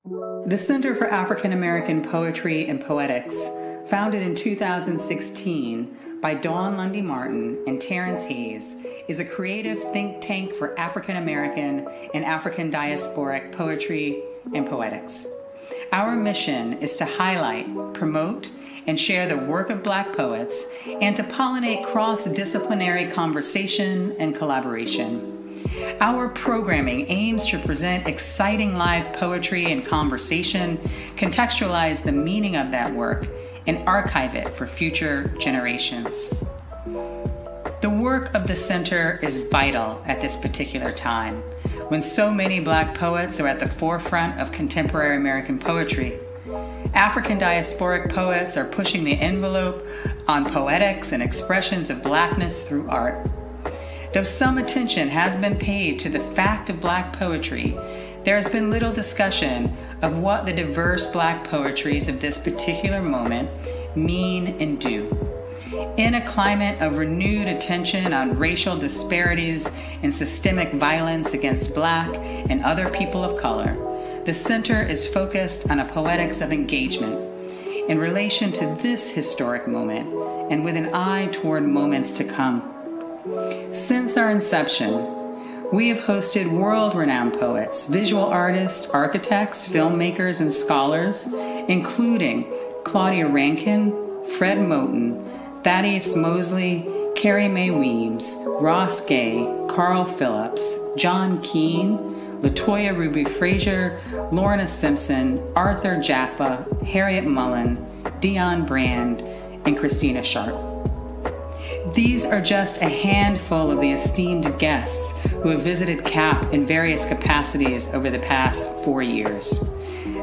The Center for African American Poetry and Poetics, founded in 2016 by Dawn Lundy Martin and Terrence Hayes, is a creative think tank for African American and African diasporic poetry and poetics. Our mission is to highlight, promote, and share the work of Black poets and to pollinate cross-disciplinary conversation and collaboration. Our programming aims to present exciting live poetry and conversation, contextualize the meaning of that work, and archive it for future generations. The work of the center is vital at this particular time, when so many Black poets are at the forefront of contemporary American poetry. African diasporic poets are pushing the envelope on poetics and expressions of Blackness through art. Though some attention has been paid to the fact of Black poetry, there has been little discussion of what the diverse Black poetries of this particular moment mean and do. In a climate of renewed attention on racial disparities and systemic violence against Black and other people of color, the center is focused on a poetics of engagement in relation to this historic moment and with an eye toward moments to come. Since our inception, we have hosted world-renowned poets, visual artists, architects, filmmakers, and scholars, including Claudia Rankin, Fred Moten, Thaddeus Mosley, Carrie Mae Weems, Ross Gay, Carl Phillips, John Keane, LaToya Ruby Frazier, Lorna Simpson, Arthur Jaffa, Harriet Mullen, Dion Brand, and Christina Sharp. These are just a handful of the esteemed guests who have visited CAP in various capacities over the past 4 years.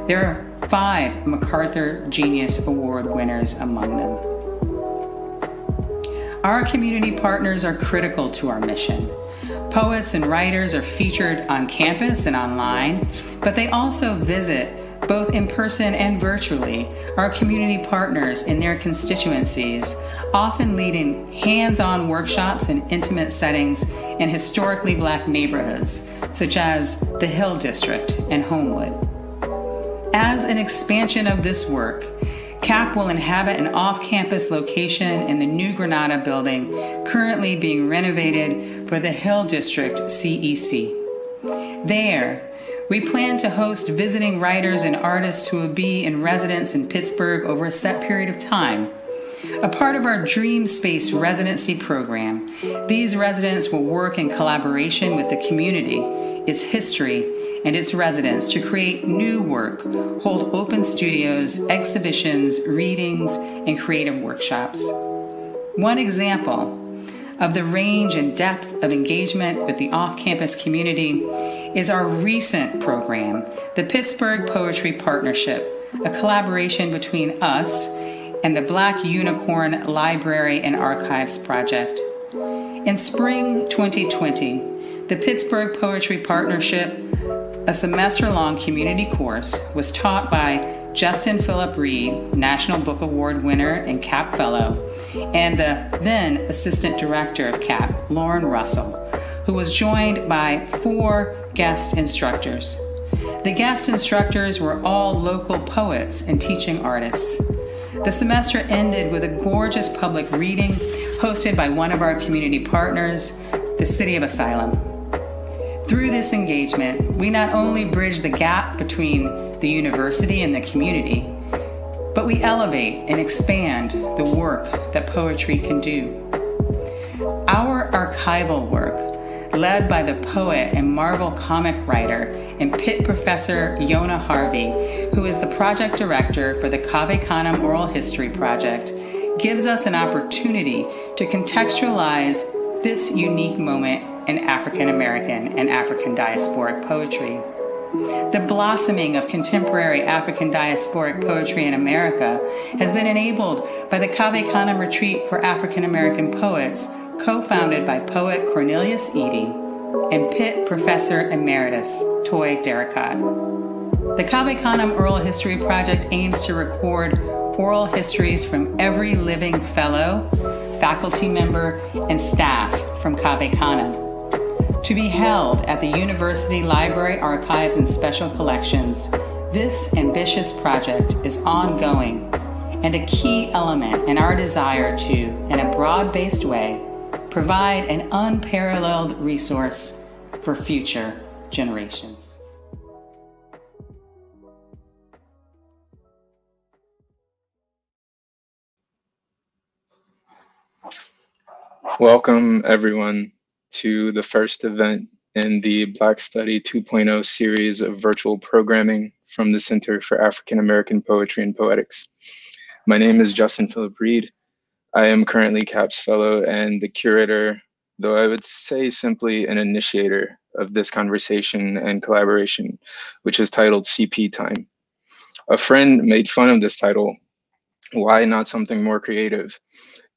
There are 5 MacArthur Genius Award winners among them. Our community partners are critical to our mission. Poets and writers are featured on campus and online, but they also visit, both in person and virtually, our community partners in their constituencies, often leading hands-on workshops in intimate settings in historically Black neighborhoods, such as the Hill District and Homewood. As an expansion of this work, CAP will inhabit an off-campus location in the New Granada building currently being renovated for the Hill District CEC. There, we plan to host visiting writers and artists who will be in residence in Pittsburgh over a set period of time. A part of our Dream Space residency program, these residents will work in collaboration with the community, its history, and its residents to create new work, hold open studios, exhibitions, readings, and creative workshops. One example of the range and depth of engagement with the off-campus community is our recent program, the Pittsburgh Poetry Partnership, a collaboration between us and the Black Unicorn Library and Archives Project. In spring 2020, the Pittsburgh Poetry Partnership, a semester-long community course, was taught by Justin Phillip Reed, National Book Award winner and CAP Fellow, and the then Assistant Director of CAP, Lauren Russell, who was joined by 4 guest instructors. The guest instructors were all local poets and teaching artists. The semester ended with a gorgeous public reading hosted by one of our community partners, the City of Asylum. Through this engagement, we not only bridge the gap between the university and the community, but we elevate and expand the work that poetry can do. Our archival work, led by the poet and Marvel comic writer and Pitt professor Yona Harvey, who is the project director for the Cave Canem Oral History Project, gives us an opportunity to contextualize this unique moment in African American and African diasporic poetry. The blossoming of contemporary African diasporic poetry in America has been enabled by the Cave Canem Retreat for African American Poets, co-founded by poet Cornelius Eady and Pitt Professor Emeritus Toy Derricott. The Cave Canem Oral History Project aims to record oral histories from every living fellow, faculty member, and staff from Cave Canem, to be held at the University Library Archives and Special Collections This ambitious project is ongoing and a key element in our desire to, in a broad-based way, provide an unparalleled resource for future generations. Welcome, everyone, to the first event in the Black Study 2.0 series of virtual programming from the Center for African American Poetry and Poetics. My name is Justin Phillip Reed. I am currently CAPS Fellow and the curator, though I would say simply an initiator of this conversation and collaboration, which is titled CP Time. A friend made fun of this title. Why not something more creative?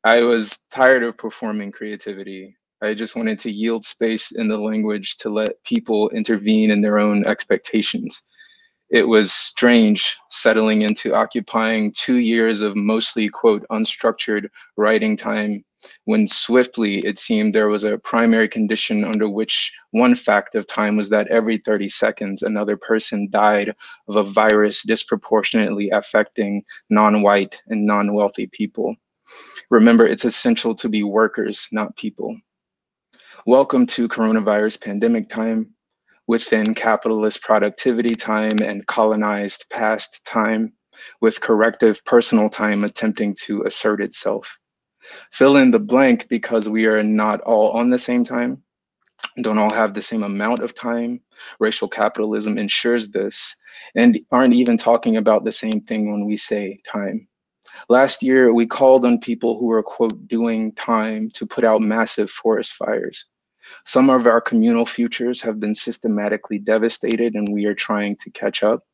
I was tired of performing creativity. I just wanted to yield space in the language to let people intervene in their own expectations. It was strange settling into occupying 2 years of mostly, quote, unstructured writing time, when swiftly it seemed there was a primary condition under which one fact of time was that every 30 seconds another person died of a virus disproportionately affecting non-white and non-wealthy people. Remember, it's essential to be workers, not people. Welcome to coronavirus pandemic time, within capitalist productivity time and colonized past time, with corrective personal time attempting to assert itself. Fill in the blank because we are not all on the same time, don't all have the same amount of time. Racial capitalism ensures this, and aren't even talking about the same thing when we say time. Last year, we called on people who were, quote, doing time to put out massive forest fires. Some of our communal futures have been systematically devastated and we are trying to catch up.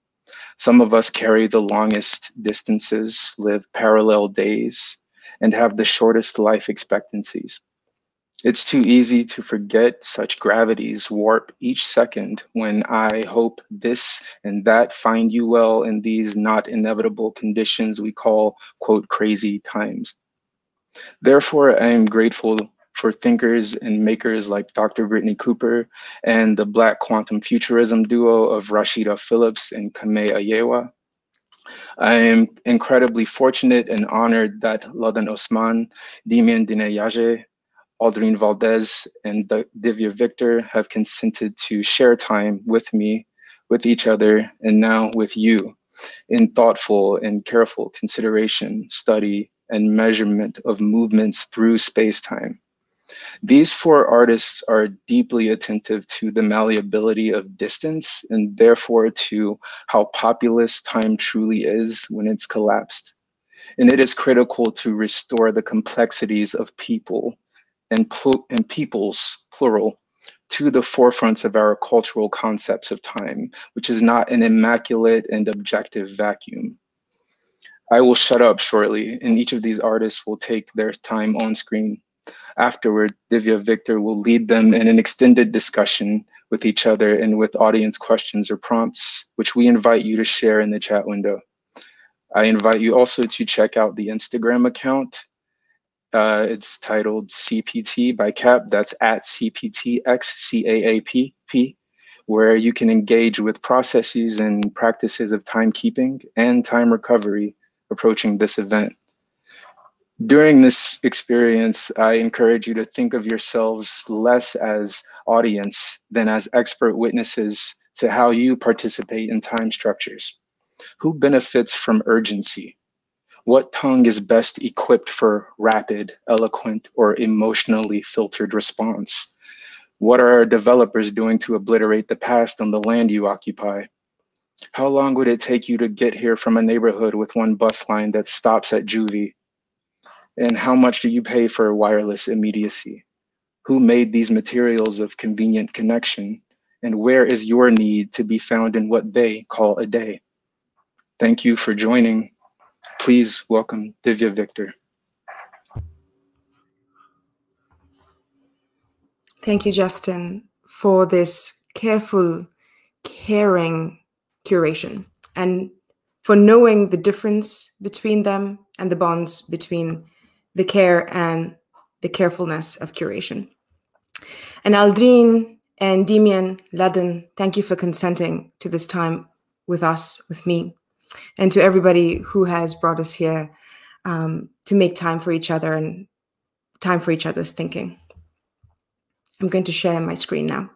Some of us carry the longest distances, live parallel days, and have the shortest life expectancies. It's too easy to forget such gravities warp each second when I hope this and that find you well in these not inevitable conditions we call, quote, crazy times. Therefore, I am grateful for thinkers and makers like Dr. Brittany Cooper and the Black quantum futurism duo of Rashida Phillips and Kame Ayewa. I am incredibly fortunate and honored that Ladan Osman, Demian DinéYazhi, Aldrin Valdez, and Divya Victor have consented to share time with me, with each other, and now with you in thoughtful and careful consideration, study, and measurement of movements through space-time. These 4 artists are deeply attentive to the malleability of distance and therefore to how populous time truly is when it's collapsed. And it is critical to restore the complexities of people and peoples, plural, to the forefronts of our cultural concepts of time, which is not an immaculate and objective vacuum. I will shut up shortly, and each of these artists will take their time on screen. Afterward, Divya Victor will lead them in an extended discussion with each other and with audience questions or prompts, which we invite you to share in the chat window. I invite you also to check out the Instagram account. It's titled CPT by CAP, that's at CPTXCAAPP, where you can engage with processes and practices of timekeeping and time recovery approaching this event. During this experience, I encourage you to think of yourselves less as audience than as expert witnesses to how you participate in time structures. Who benefits from urgency? What tongue is best equipped for rapid, eloquent, or emotionally filtered response? What are our developers doing to obliterate the past on the land you occupy? How long would it take you to get here from a neighborhood with one bus line that stops at Juvie? And how much do you pay for wireless immediacy? Who made these materials of convenient connection? And where is your need to be found in what they call a day? Thank you for joining. Please welcome Divya Victor. Thank you, Justin, for this careful, caring curation and for knowing the difference between them and the bonds between the care and the carefulness of curation. And Aldrin and Demian, Ladan, thank you for consenting to this time with us, with me, and to everybody who has brought us here to make time for each other and time for each other's thinking. I'm going to share my screen now.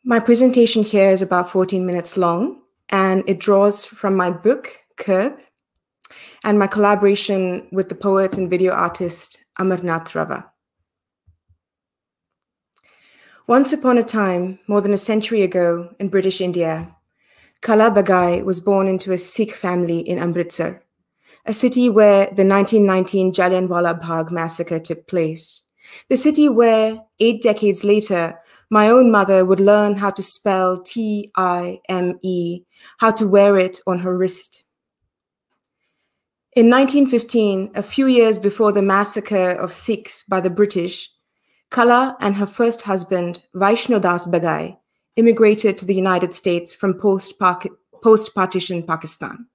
My presentation here is about 14 minutes long, and it draws from my book, Curb, and my collaboration with the poet and video artist, Amarnath Rava. Once upon a time, more than a century ago in British India, Kala Bagai was born into a Sikh family in Amritsar, a city where the 1919 Jallianwala Bagh massacre took place, the city where 8 decades later, my own mother would learn how to spell T-I-M-E, how to wear it on her wrist. In 1915, a few years before the massacre of Sikhs by the British, Kala and her first husband, Vaishnodas Bagai, immigrated to the United States from post-partition Pakistan.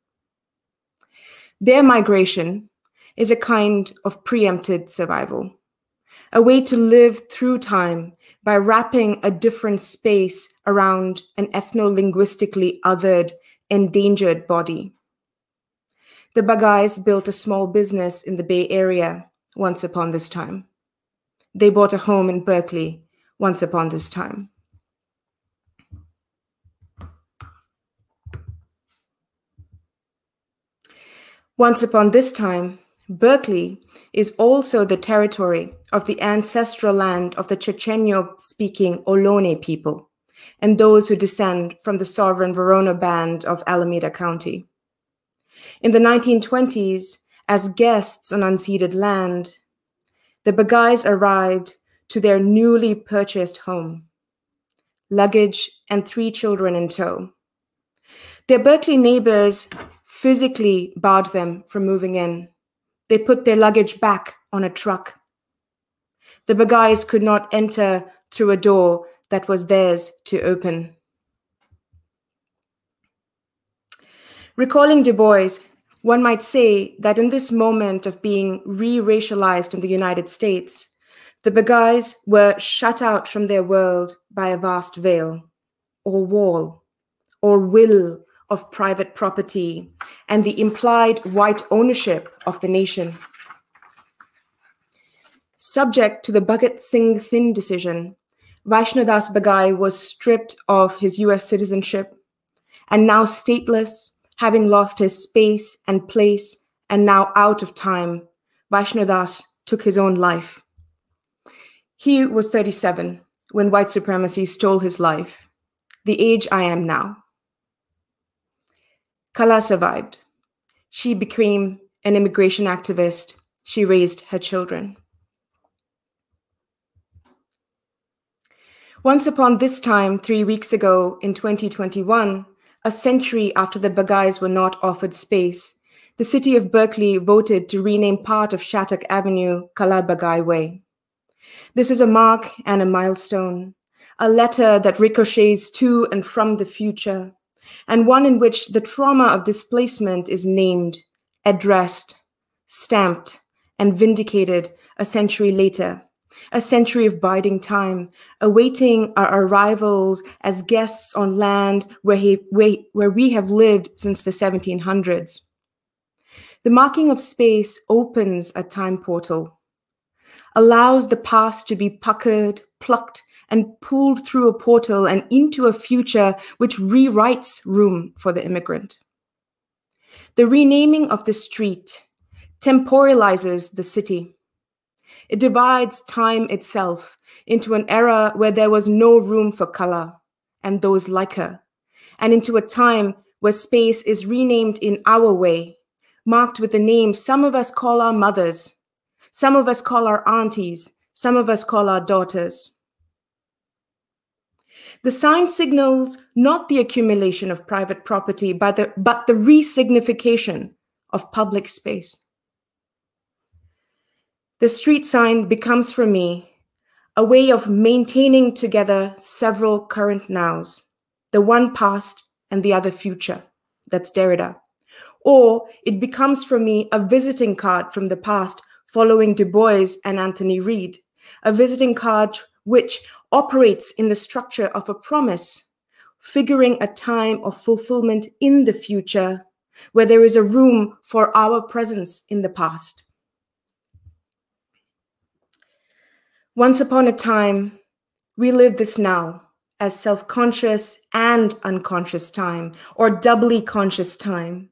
Their migration is a kind of preempted survival, a way to live through time by wrapping a different space around an ethno-linguistically othered, endangered body. The Bagais built a small business in the Bay Area once upon this time. They bought a home in Berkeley once upon this time. Once upon this time, Berkeley is also the territory of the ancestral land of the Chochenyo-speaking Ohlone people and those who descend from the sovereign Verona band of Alameda County. In the 1920s, as guests on unceded land, the Bagais arrived to their newly purchased home, luggage and 3 children in tow. Their Berkeley neighbors physically barred them from moving in. They put their luggage back on a truck. The Bagais could not enter through a door that was theirs to open. Recalling Du Bois, one might say that in this moment of being re-racialized in the United States, the Bagais were shut out from their world by a vast veil, or wall, or will of private property and the implied white ownership of the nation. Subject to the Bhagat Singh Thind decision, Vaishnodas Bagai was stripped of his US citizenship, and now stateless, having lost his space and place, and now out of time, Vaishnodas took his own life. He was 37 when white supremacy stole his life, the age I am now. Kala survived. She became an immigration activist. She raised her children. Once upon this time, 3 weeks ago in 2021, a century after the Bagais were not offered space, the city of Berkeley voted to rename part of Shattuck Avenue Kala Bagai Way. This is a mark and a milestone, a letter that ricochets to and from the future, and one in which the trauma of displacement is named, addressed, stamped, and vindicated a century later, a century of biding time, awaiting our arrivals as guests on land where we have lived since the 1700s. The marking of space opens a time portal, allows the past to be puckered, plucked, and pulled through a portal and into a future which rewrites room for the immigrant. The renaming of the street temporalizes the city. It divides time itself into an era where there was no room for Kala and those like her, and into a time where space is renamed in our way, marked with the names some of us call our mothers, some of us call our aunties, some of us call our daughters. The sign signals not the accumulation of private property, but the resignification of public space. The street sign becomes for me a way of maintaining together several current nows, the one past and the other future. That's Derrida. Or it becomes for me a visiting card from the past, following Du Bois and Anthony Reid, a visiting card which operates in the structure of a promise, figuring a time of fulfillment in the future, where there is a room for our presence in the past. Once upon a time, we live this now as self-conscious and unconscious time, or doubly conscious time.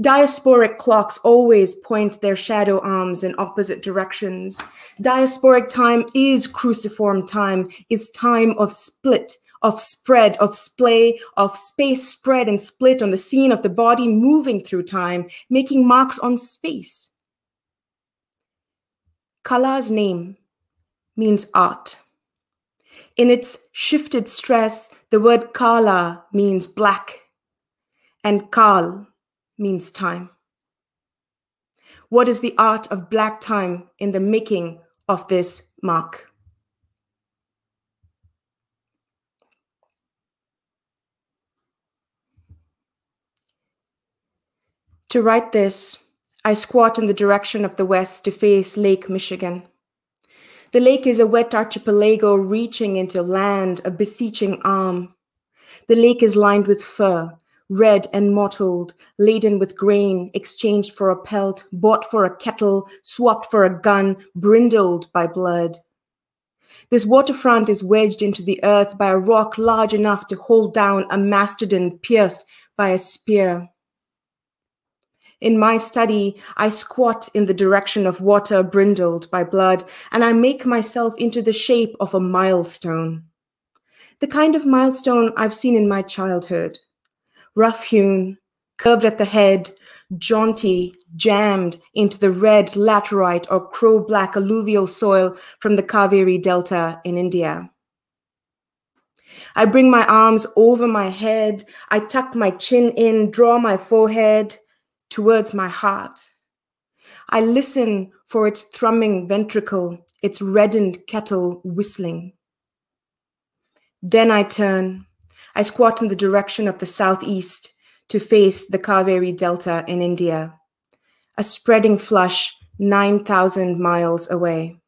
Diasporic clocks always point their shadow arms in opposite directions. Diasporic time is cruciform time, is time of split, of spread, of splay, of space spread and split on the scene of the body moving through time, making marks on space. Kala's name means art. In its shifted stress, the word kala means black, and kal means time. What is the art of black time in the making of this mark? To write this, I squat in the direction of the west to face Lake Michigan. The lake is a wet archipelago reaching into land, a beseeching arm. The lake is lined with fur, red and mottled, laden with grain, exchanged for a pelt, bought for a kettle, swapped for a gun, brindled by blood. This waterfront is wedged into the earth by a rock large enough to hold down a mastodon pierced by a spear. In my study, I squat in the direction of water brindled by blood, and I make myself into the shape of a milestone. The kind of milestone I've seen in my childhood. Rough-hewn, curved at the head, jaunty, jammed into the red laterite or crow-black alluvial soil from the Kaveri Delta in India. I bring my arms over my head, I tuck my chin in, draw my forehead towards my heart. I listen for its thrumming ventricle, its reddened kettle whistling. Then I turn. I squat in the direction of the southeast to face the Kaveri Delta in India, a spreading flush 9,000 miles away.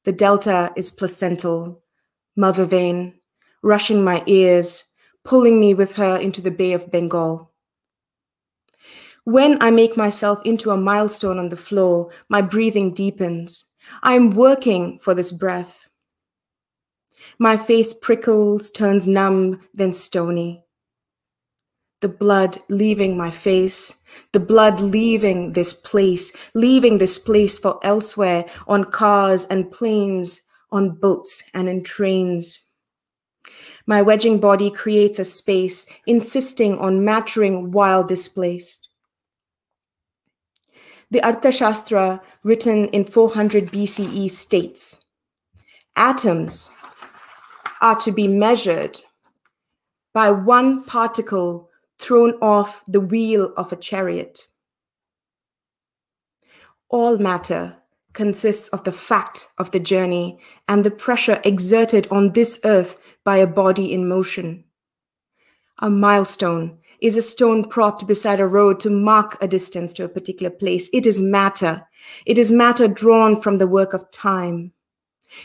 The delta is placental, mother vein, rushing my ears, pulling me with her into the Bay of Bengal. When I make myself into a milestone on the floor, my breathing deepens. I am working for this breath. My face prickles, turns numb, then stony. The blood leaving my face, the blood leaving this place for elsewhere, on cars and planes, on boats and in trains. My wedging body creates a space, insisting on mattering while displaced. The Arthashastra, written in 400 BCE, states, atoms are to be measured by one particle thrown off the wheel of a chariot. All matter consists of the fact of the journey and the pressure exerted on this earth by a body in motion. A milestone is a stone propped beside a road to mark a distance to a particular place. It is matter. It is matter drawn from the work of time.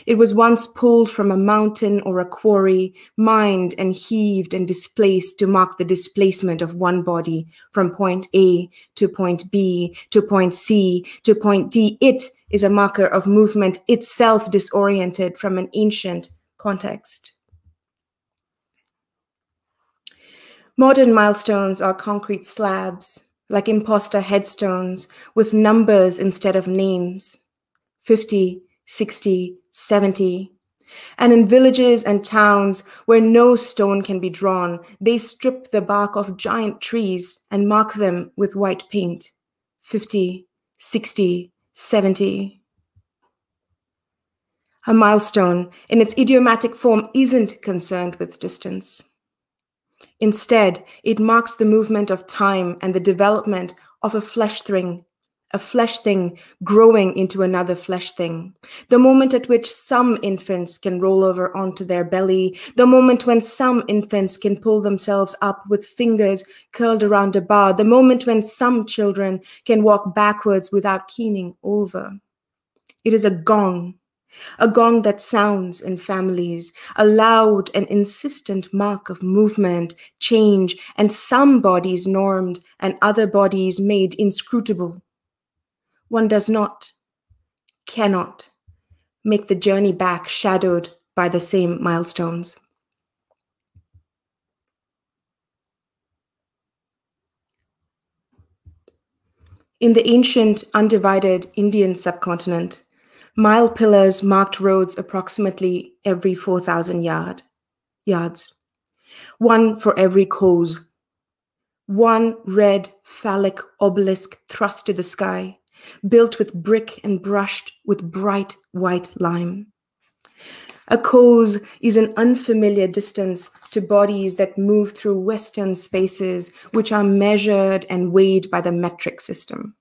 It was once pulled from a mountain or a quarry, mined and heaved and displaced to mark the displacement of one body from point A to point B to point C to point D. It is a marker of movement itself disoriented from an ancient context. Modern milestones are concrete slabs, like imposter headstones, with numbers instead of names, 50, 60, 70. And in villages and towns where no stone can be drawn, they strip the bark of giant trees and mark them with white paint, 50, 60, 70. A milestone, in its idiomatic form, isn't concerned with distance. Instead, it marks the movement of time and the development of a flesh thing, a flesh thing growing into another flesh thing, the moment at which some infants can roll over onto their belly, the moment when some infants can pull themselves up with fingers curled around a bar, the moment when some children can walk backwards without keening over. It is a gong that sounds in families, a loud and insistent mark of movement, change, and some bodies normed and other bodies made inscrutable. One does not, cannot, make the journey back shadowed by the same milestones. In the ancient, undivided Indian subcontinent, mile pillars marked roads approximately every 4,000 yards, one for every cause. One red phallic obelisk thrust to the sky, built with brick and brushed with bright white lime. A cause is an unfamiliar distance to bodies that move through Western spaces which are measured and weighed by the metric system,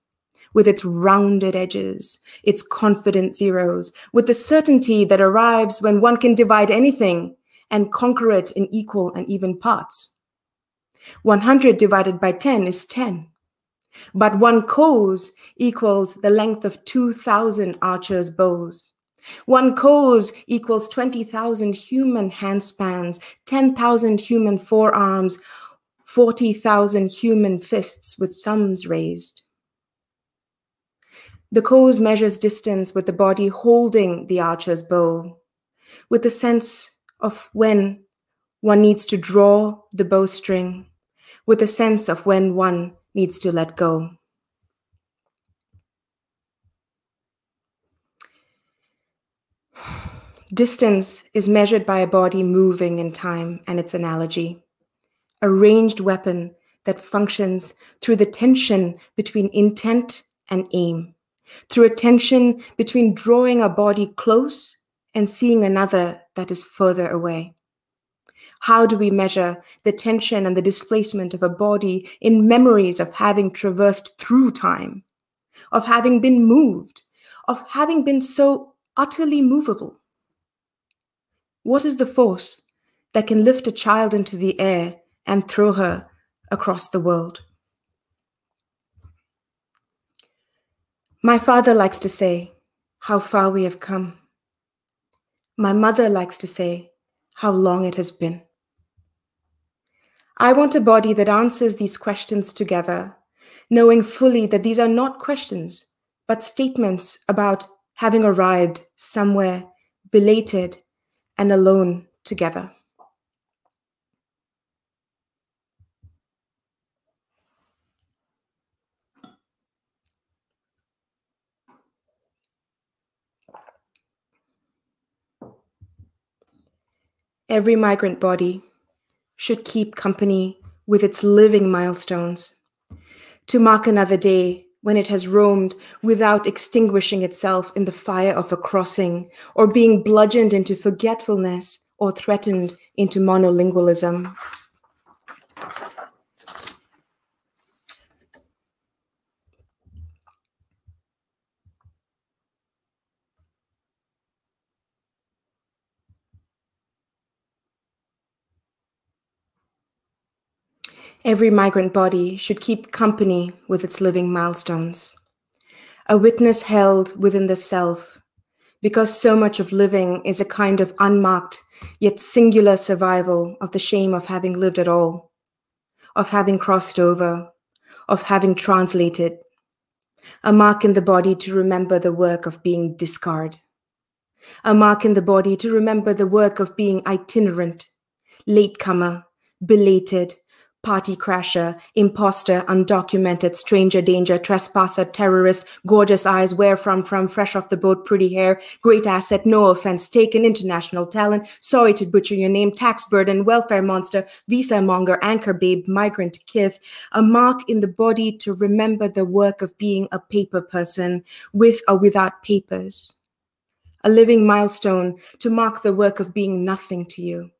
with its rounded edges, its confident zeros, with the certainty that arrives when one can divide anything and conquer it in equal and even parts. 100 divided by 10 is 10. But one cause equals the length of 2,000 archers' bows. One cause equals 20,000 human handspans, 10,000 human forearms, 40,000 human fists with thumbs raised. The cause measures distance with the body holding the archer's bow, with the sense of when one needs to draw the bowstring, with a sense of when one needs to let go. Distance is measured by a body moving in time and its analogy, a ranged weapon that functions through the tension between intent and aim, through a tension between drawing a body close and seeing another that is further away. How do we measure the tension and the displacement of a body in memories of having traversed through time, of having been moved, of having been so utterly movable? What is the force that can lift a child into the air and throw her across the world? My father likes to say how far we have come. My mother likes to say how long it has been. I want a body that answers these questions together, knowing fully that these are not questions, but statements about having arrived somewhere, belated and alone together. Every migrant body should keep company with its living milestones, to mark another day when it has roamed without extinguishing itself in the fire of a crossing, or being bludgeoned into forgetfulness or threatened into monolingualism. Every migrant body should keep company with its living milestones, a witness held within the self, because so much of living is a kind of unmarked yet singular survival of the shame of having lived at all, of having crossed over, of having translated, a mark in the body to remember the work of being discard, a mark in the body to remember the work of being itinerant, latecomer, belated, party crasher, imposter, undocumented, stranger danger, trespasser, terrorist, gorgeous eyes, where from, fresh off the boat, pretty hair, great asset, no offense taken, international talent, sorry to butcher your name, tax burden, welfare monster, visa monger, anchor babe, migrant kith, a mark in the body to remember the work of being a paper person, with or without papers, a living milestone to mark the work of being nothing to you,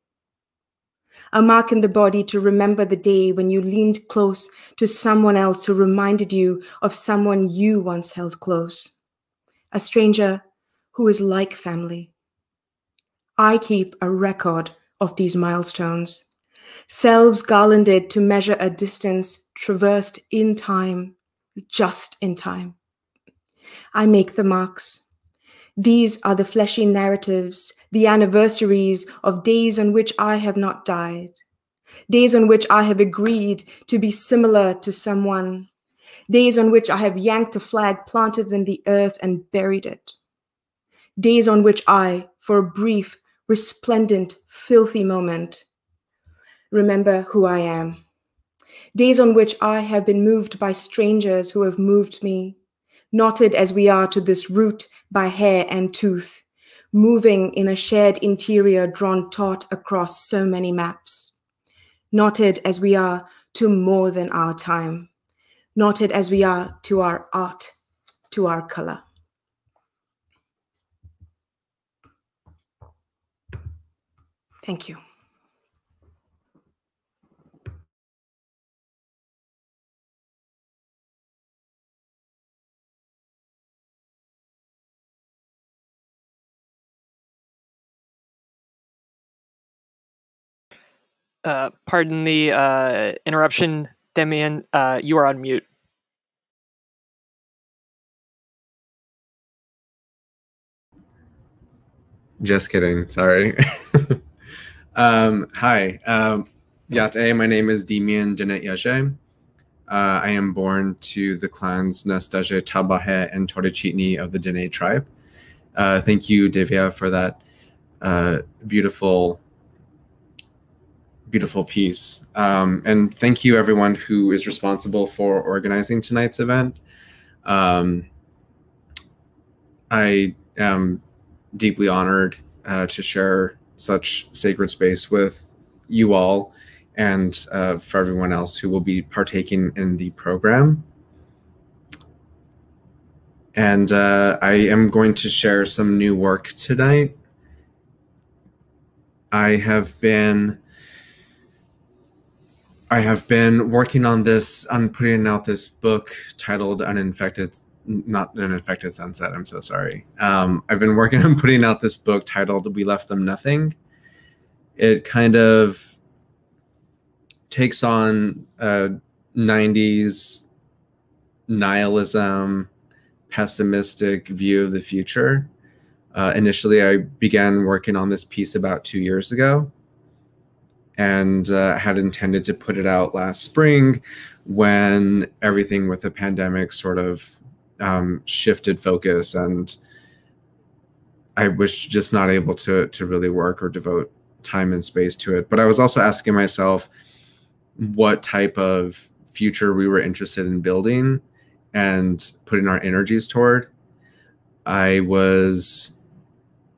A mark in the body to remember the day when you leaned close to someone else who reminded you of someone you once held close. A stranger who is like family. I keep a record of these milestones, selves garlanded to measure a distance traversed in time, just in time. I make the marks. These are the fleshy narratives, the anniversaries of days on which I have not died, days on which I have agreed to be similar to someone, days on which I have yanked a flag planted in the earth and buried it, days on which I, for a brief, resplendent, filthy moment, remember who I am, days on which I have been moved by strangers who have moved me, knotted as we are to this root by hair and tooth, moving in a shared interior drawn taut across so many maps, knotted as we are to more than our time, knotted as we are to our art, to our color. Thank you. Pardon the interruption, Demian. You are on mute. Just kidding. Sorry. Hi. Yate, my name is Demian DinéYazhi. I am born to the clans Nastaje, Tabahe, and Torechitni of the Diné tribe. Thank you, Divya, for that beautiful piece. And thank you, everyone who is responsible for organizing tonight's event. I am deeply honored to share such sacred space with you all and for everyone else who will be partaking in the program. And I am going to share some new work tonight. I have been working on putting out this book titled Not an Infected Sunset, I'm so sorry. I've been working on putting out this book titled We Left Them Nothing. It kind of takes on a 90s nihilism, pessimistic view of the future. Initially, I began working on this piece about 2 years ago and had intended to put it out last spring when everything with the pandemic sort of shifted focus, and I was just not able to really work or devote time and space to it. But I was also asking myself what type of future we were interested in building and putting our energies toward. I was,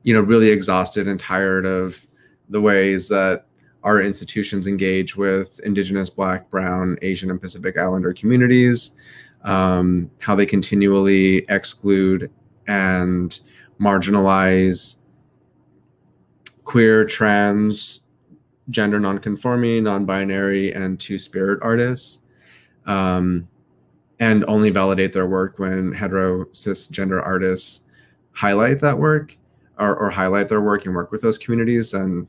really exhausted and tired of the ways that our institutions engage with Indigenous, Black, Brown, Asian, and Pacific Islander communities, how they continually exclude and marginalize queer, trans, gender nonconforming, non-binary, and two-spirit artists, and only validate their work when hetero cisgender artists highlight that work or highlight their work and work with those communities, and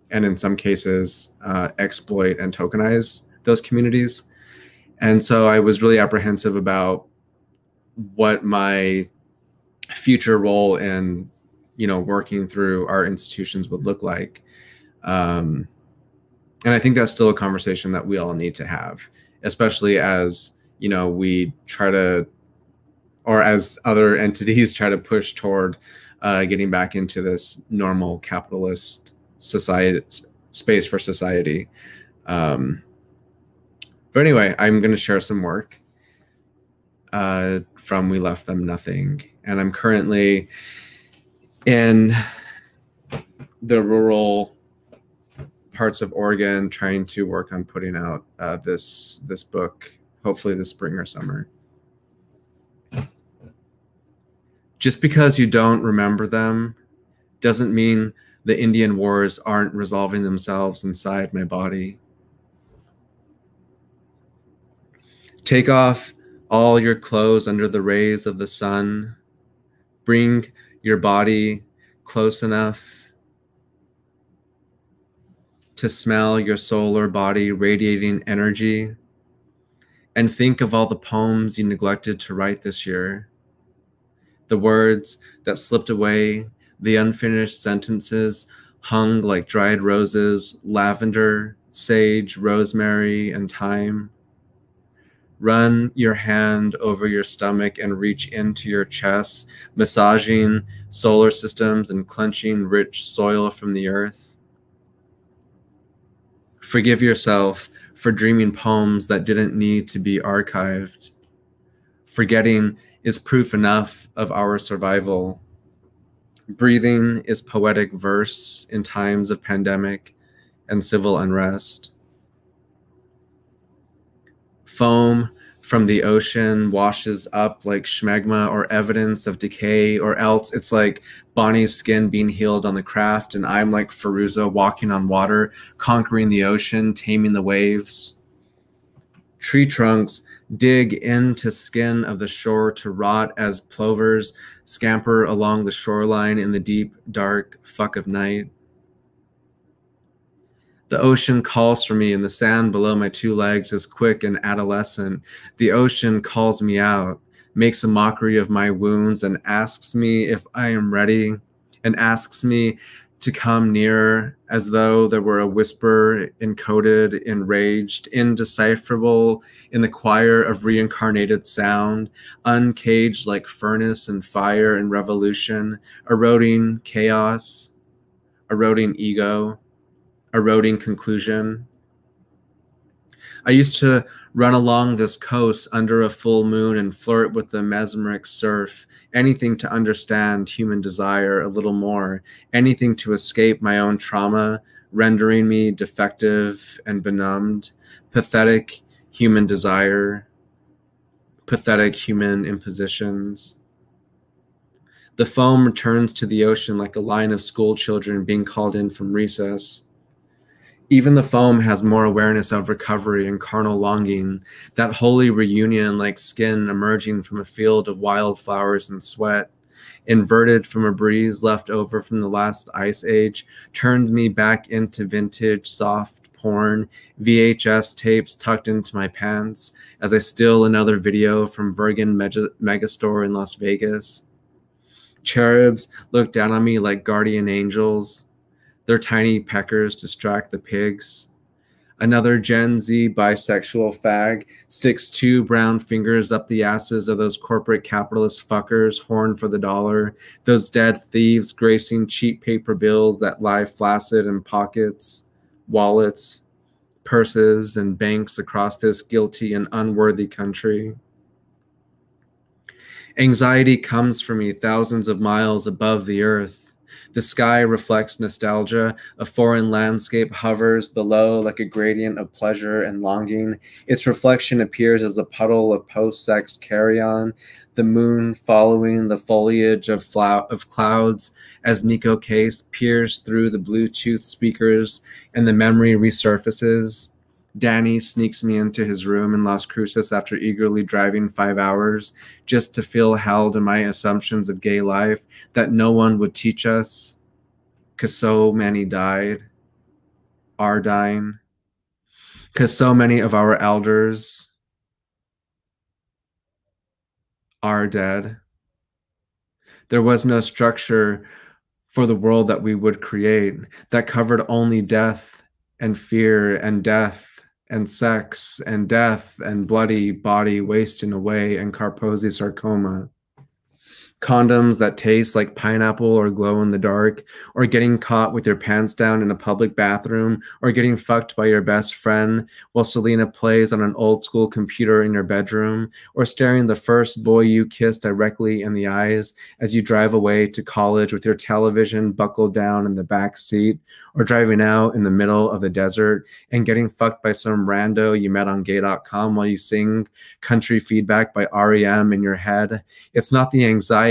in some cases exploit and tokenize those communities. And so I was really apprehensive about what my future role in, working through our institutions would look like. And I think that's still a conversation that we all need to have, especially as, we try to, or as other entities try to push toward getting back into this normal capitalist society space for society. But anyway, I'm going to share some work from We Left Them Nothing. And I'm currently in the rural parts of Oregon trying to work on putting out this book, hopefully this spring or summer. Just because you don't remember them doesn't mean The Indian wars aren't resolving themselves inside my body. Take off all your clothes under the rays of the sun. Bring your body close enough to smell your solar body radiating energy. And think of all the poems you neglected to write this year. The words that slipped away, the unfinished sentences hung like dried roses, lavender, sage, rosemary, and thyme. Run your hand over your stomach and reach into your chest, massaging solar systems and clenching rich soil from the earth. Forgive yourself for dreaming poems that didn't need to be archived. Forgetting is proof enough of our survival. Breathing is poetic verse in times of pandemic and civil unrest. Foam from the ocean washes up like schmegma or evidence of decay, or else it's like Bonnie's skin being healed on the craft, and I'm like Feruza walking on water, conquering the ocean, taming the waves. Tree trunks dig into skin of the shore to rot as plovers scamper along the shoreline in the deep, dark fuck of night. The ocean calls for me, and the sand below my two legs is quick and adolescent. The ocean calls me out, makes a mockery of my wounds, and asks me if I am ready, and asks me to come near, as though there were a whisper encoded, enraged, indecipherable in the choir of reincarnated sound, uncaged like furnace and fire and revolution, eroding chaos, eroding ego, eroding conclusion. I used to run along this coast under a full moon and flirt with the mesmeric surf, anything to understand human desire a little more, anything to escape my own trauma, rendering me defective and benumbed, pathetic human desire, pathetic human impositions. The foam returns to the ocean like a line of school children being called in from recess. Even the foam has more awareness of recovery and carnal longing, that holy reunion like skin emerging from a field of wildflowers and sweat, inverted from a breeze left over from the last ice age, turns me back into vintage soft porn, VHS tapes tucked into my pants as I steal another video from Virgin Megastore in Las Vegas. Cherubs look down on me like guardian angels. Their tiny peckers distract the pigs. Another Gen Z bisexual fag sticks two brown fingers up the asses of those corporate capitalist fuckers, horn for the dollar, those dead thieves gracing cheap paper bills that lie flaccid in pockets, wallets, purses, and banks across this guilty and unworthy country. Anxiety comes for me thousands of miles above the earth. The sky reflects nostalgia. A foreign landscape hovers below like a gradient of pleasure and longing. Its reflection appears as a puddle of post-sex carry-on, the moon following the foliage of clouds as Nico Case peers through the Bluetooth speakers and the memory resurfaces. Danny sneaks me into his room in Las Cruces after eagerly driving 5 hours just to feel held in my assumptions of gay life that no one would teach us, because so many died, are dying, because so many of our elders are dead. There was no structure for the world that we would create that covered only death and fear and death and sex and death and bloody body wasting away and Kaposi sarcoma. Condoms that taste like pineapple or glow in the dark, or getting caught with your pants down in a public bathroom, or getting fucked by your best friend while Selena plays on an old school computer in your bedroom, or staring the first boy you kiss directly in the eyes as you drive away to college with your television buckled down in the back seat, or driving out in the middle of the desert and getting fucked by some rando you met on gay.com while you sing country feedback by REM in your head. It's not the anxiety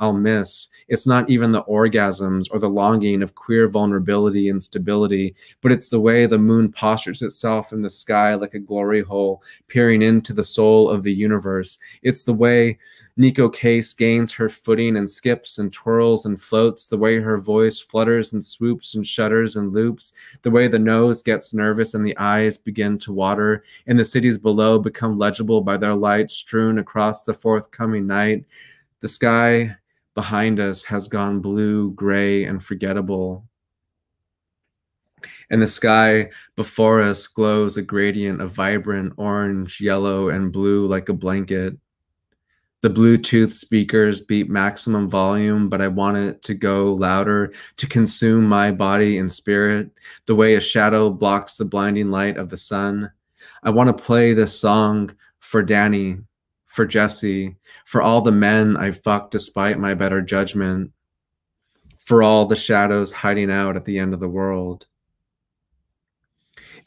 I'll miss. It's not even the orgasms or the longing of queer vulnerability and stability, but it's the way the moon postures itself in the sky like a glory hole, peering into the soul of the universe. It's the way Nico Case gains her footing and skips and twirls and floats, the way her voice flutters and swoops and shudders and loops, the way the nose gets nervous and the eyes begin to water, and the cities below become legible by their light strewn across the forthcoming night. The sky behind us has gone blue, gray, and forgettable. And the sky before us glows a gradient of vibrant orange, yellow, and blue like a blanket. The Bluetooth speakers beep maximum volume, but I want it to go louder, to consume my body and spirit, the way a shadow blocks the blinding light of the sun. I want to play this song for Danny, for Jesse, for all the men I fucked despite my better judgment, for all the shadows hiding out at the end of the world.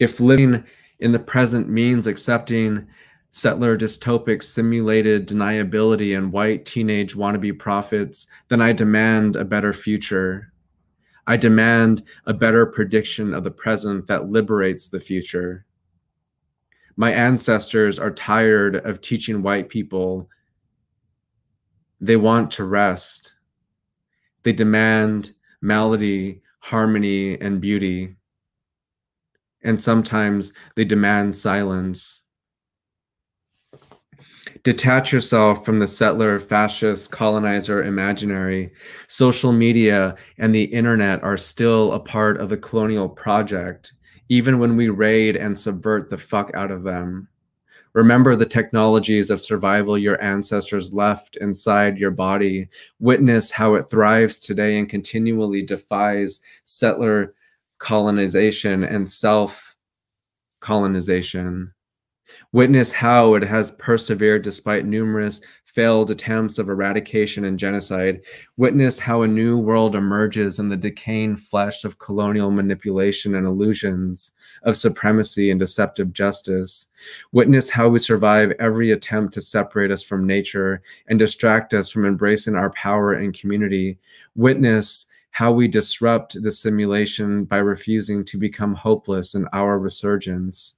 If living in the present means accepting settler dystopic simulated deniability and white teenage wannabe prophets, then I demand a better future. I demand a better prediction of the present that liberates the future. My ancestors are tired of teaching white people. They want to rest. They demand melody, harmony, and beauty. And sometimes they demand silence. Detach yourself from the settler, fascist, colonizer imaginary. Social media and the internet are still a part of the colonial project, even when we raid and subvert the fuck out of them. Remember the technologies of survival your ancestors left inside your body. Witness how it thrives today and continually defies settler colonization and self-colonization. Witness how it has persevered despite numerous failed attempts of eradication and genocide. Witness how a new world emerges in the decaying flesh of colonial manipulation and illusions of supremacy and deceptive justice. Witness how we survive every attempt to separate us from nature and distract us from embracing our power and community. Witness how we disrupt the simulation by refusing to become hopeless in our resurgence.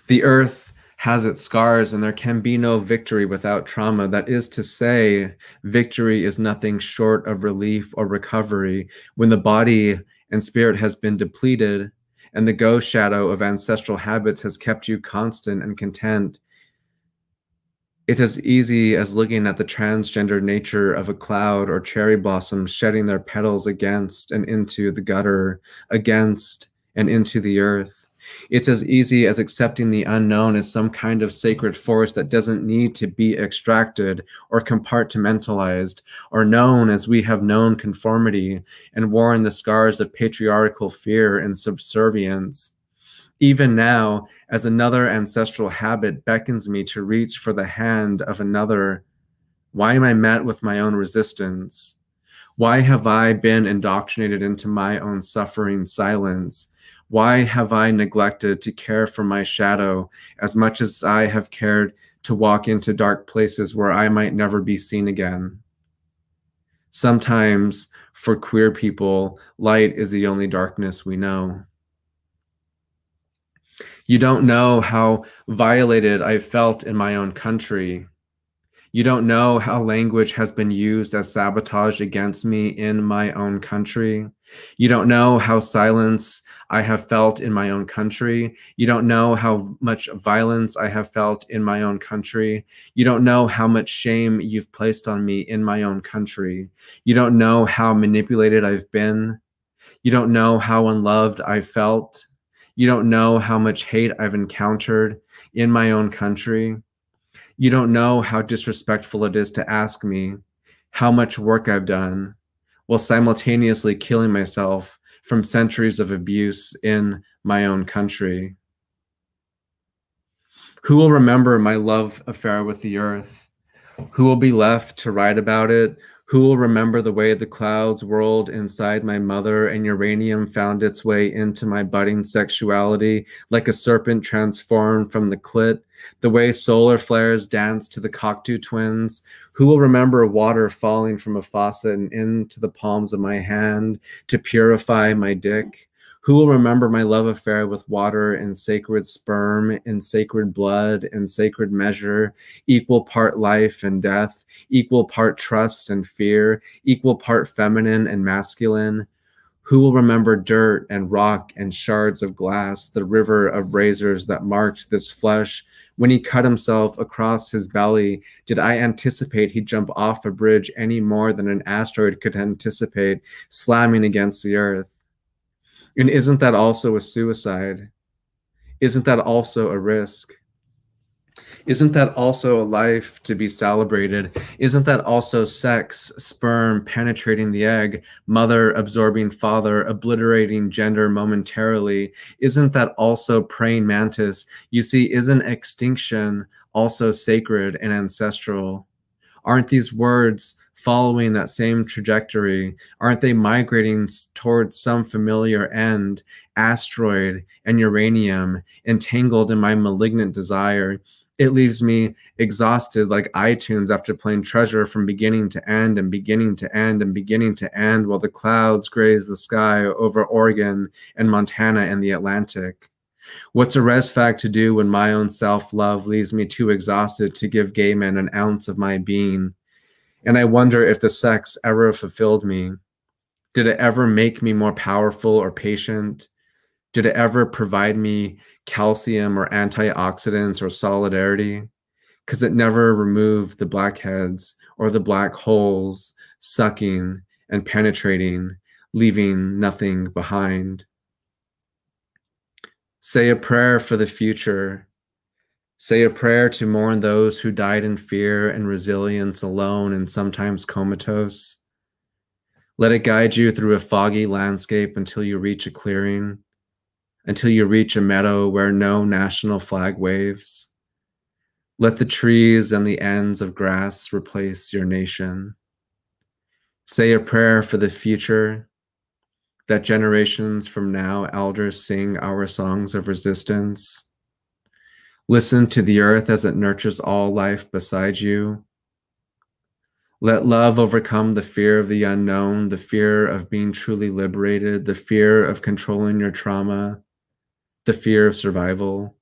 The earth has its scars, and there can be no victory without trauma. That is to say, victory is nothing short of relief or recovery when the body and spirit has been depleted and the ghost shadow of ancestral habits has kept you constant and content. It's as easy as looking at the transgender nature of a cloud or cherry blossoms shedding their petals against and into the gutter, against and into the earth. It's as easy as accepting the unknown as some kind of sacred force that doesn't need to be extracted or compartmentalized, or known as we have known conformity and worn the scars of patriarchal fear and subservience. Even now, as another ancestral habit beckons me to reach for the hand of another, why am I met with my own resistance? Why have I been indoctrinated into my own suffering silence? Why have I neglected to care for my shadow as much as I have cared to walk into dark places where I might never be seen again? Sometimes, for queer people, light is the only darkness we know. You don't know how violated I felt in my own country. You don't know how language has been used as sabotage against me in my own country. You don't know how silence I have felt in my own country. You don't know how much violence I have felt in my own country. You don't know how much shame you've placed on me in my own country. You don't know how manipulated I've been. You don't know how unloved I felt. You don't know how much hate I've encountered in my own country. You don't know how disrespectful it is to ask me how much work I've done while simultaneously killing myself from centuries of abuse in my own country. Who will remember my love affair with the earth? Who will be left to write about it? Who will remember the way the clouds whirled inside my mother and uranium found its way into my budding sexuality like a serpent transformed from the clit? The way solar flares danced to the Cocteau Twins? Who will remember water falling from a faucet and into the palms of my hand to purify my dick? Who will remember my love affair with water and sacred sperm and sacred blood and sacred measure, equal part life and death, equal part trust and fear, equal part feminine and masculine? Who will remember dirt and rock and shards of glass, the river of razors that marked this flesh? When he cut himself across his belly, did I anticipate he'd jump off a bridge any more than an asteroid could anticipate slamming against the earth? And isn't that also a suicide? Isn't that also a risk? Isn't that also a life to be celebrated? Isn't that also sex, sperm penetrating the egg, mother absorbing father, obliterating gender momentarily? Isn't that also praying mantis? You see, isn't extinction also sacred and ancestral? Aren't these words following that same trajectory? Aren't they migrating towards some familiar end, asteroid and uranium, entangled in my malignant desire? It leaves me exhausted like iTunes after playing Treasure from beginning to end and beginning to end and beginning to end while the clouds graze the sky over Oregon and Montana and the Atlantic. What's a res fact to do when my own self-love leaves me too exhausted to give gay men an ounce of my being? And I wonder if the sex ever fulfilled me. Did it ever make me more powerful or patient? Did it ever provide me calcium or antioxidants or solidarity? Because it never removed the blackheads or the black holes, sucking and penetrating, leaving nothing behind. Say a prayer for the future. Say a prayer to mourn those who died in fear and resilience alone and sometimes comatose. Let it guide you through a foggy landscape until you reach a clearing, until you reach a meadow where no national flag waves. Let the trees and the ends of grass replace your nation. Say a prayer for the future, that generations from now elders sing our songs of resistance. Listen to the earth as it nurtures all life beside you. Let love overcome the fear of the unknown, the fear of being truly liberated, the fear of controlling your trauma, the fear of survival.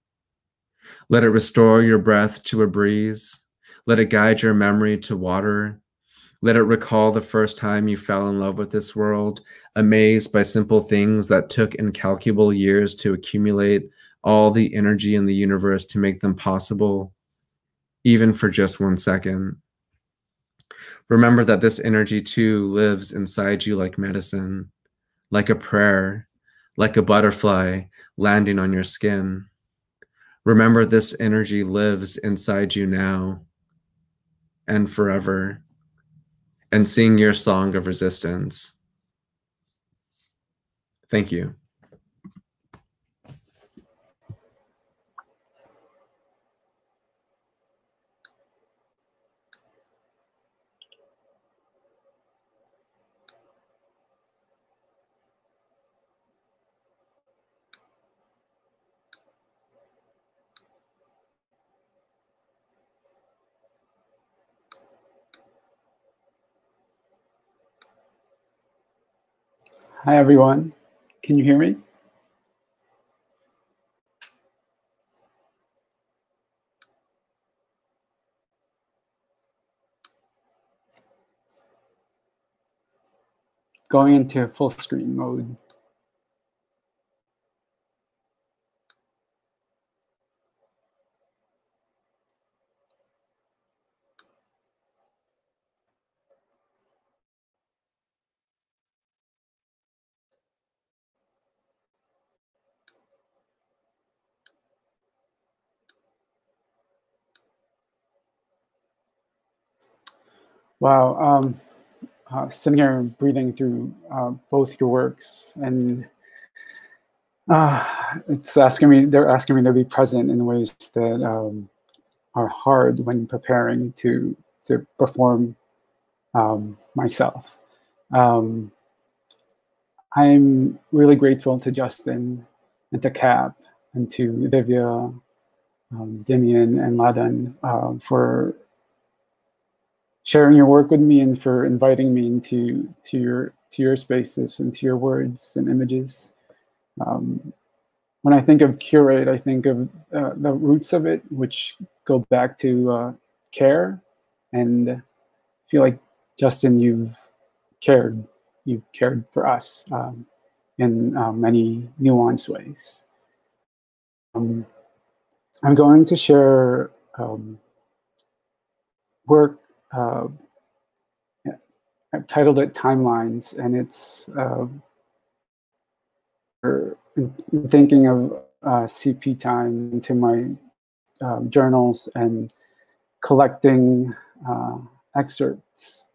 Let it restore your breath to a breeze. Let it guide your memory to water. Let it recall the first time you fell in love with this world, amazed by simple things that took incalculable years to accumulate all the energy in the universe to make them possible, even for just 1 second. Remember that this energy too lives inside you like medicine, like a prayer, like a butterfly landing on your skin. Remember this energy lives inside you now and forever, and sing your song of resistance. Thank you. Hi, everyone. Can you hear me? Going into full screen mode. Wow, sitting here and breathing through both your works, and it's asking me. They're asking me to be present in ways that are hard when preparing to perform myself. I'm really grateful to Justin and to Cap and to Divya, Demian, and Ladan for sharing your work with me and for inviting me into your spaces and to your words and images. When I think of curate, I think of the roots of it, which go back to care. And I feel like, Justin, you've cared for us in many nuanced ways. I'm going to share work. I've titled it Timelines, and it's in thinking of CP time into my journals and collecting excerpts.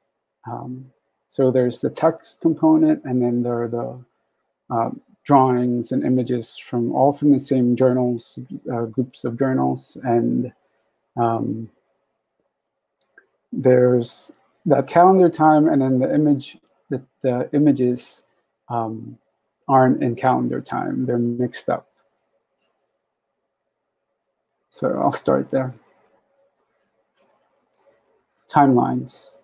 So there's the text component, and then there are the drawings and images from the same journals, groups of journals, and there's that calendar time, and then the images aren't in calendar time; they're mixed up. So I'll start there. Timelines.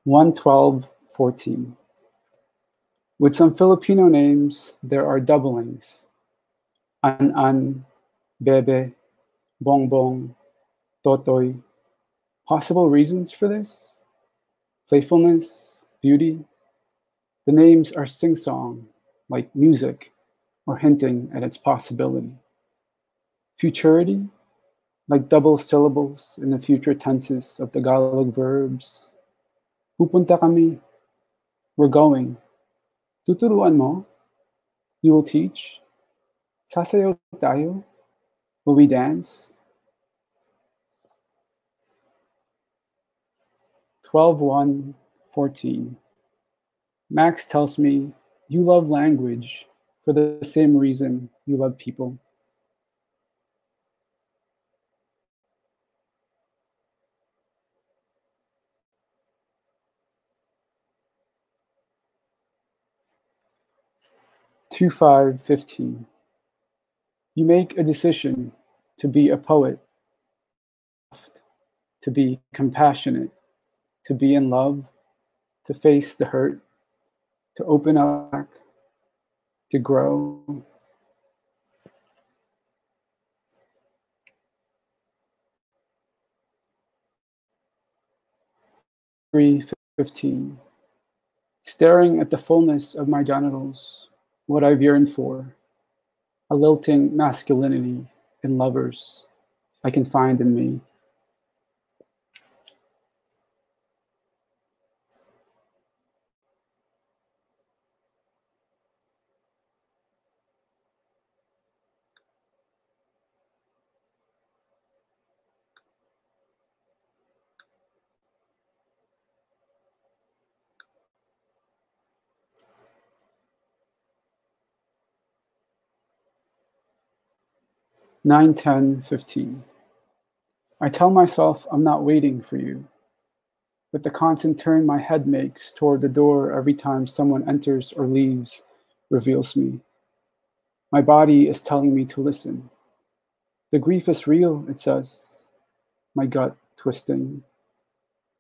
1/12/14. With some Filipino names, there are doublings. An, Bebe, Bongbong, Totoy. Possible reasons for this? Playfulness, beauty. The names are sing-song, like music, or hinting at its possibility. Futurity, like double syllables in the future tenses of Tagalog verbs. Pupunta kami. We're going. Tuturuan mo? You will teach? Sasayaw tayo? Will we dance? 12/1/14. Max tells me you love language for the same reason you love people. 2/5/15. You make a decision to be a poet, to be compassionate, to be in love, to face the hurt, to open up, to grow. 3/15. Staring at the fullness of my genitals, what I've yearned for, a lilting masculinity in lovers I can find in me. Nine, 10, 15. I tell myself I'm not waiting for you, but the constant turn my head makes toward the door every time someone enters or leaves reveals me. My body is telling me to listen. The grief is real, it says, my gut twisting.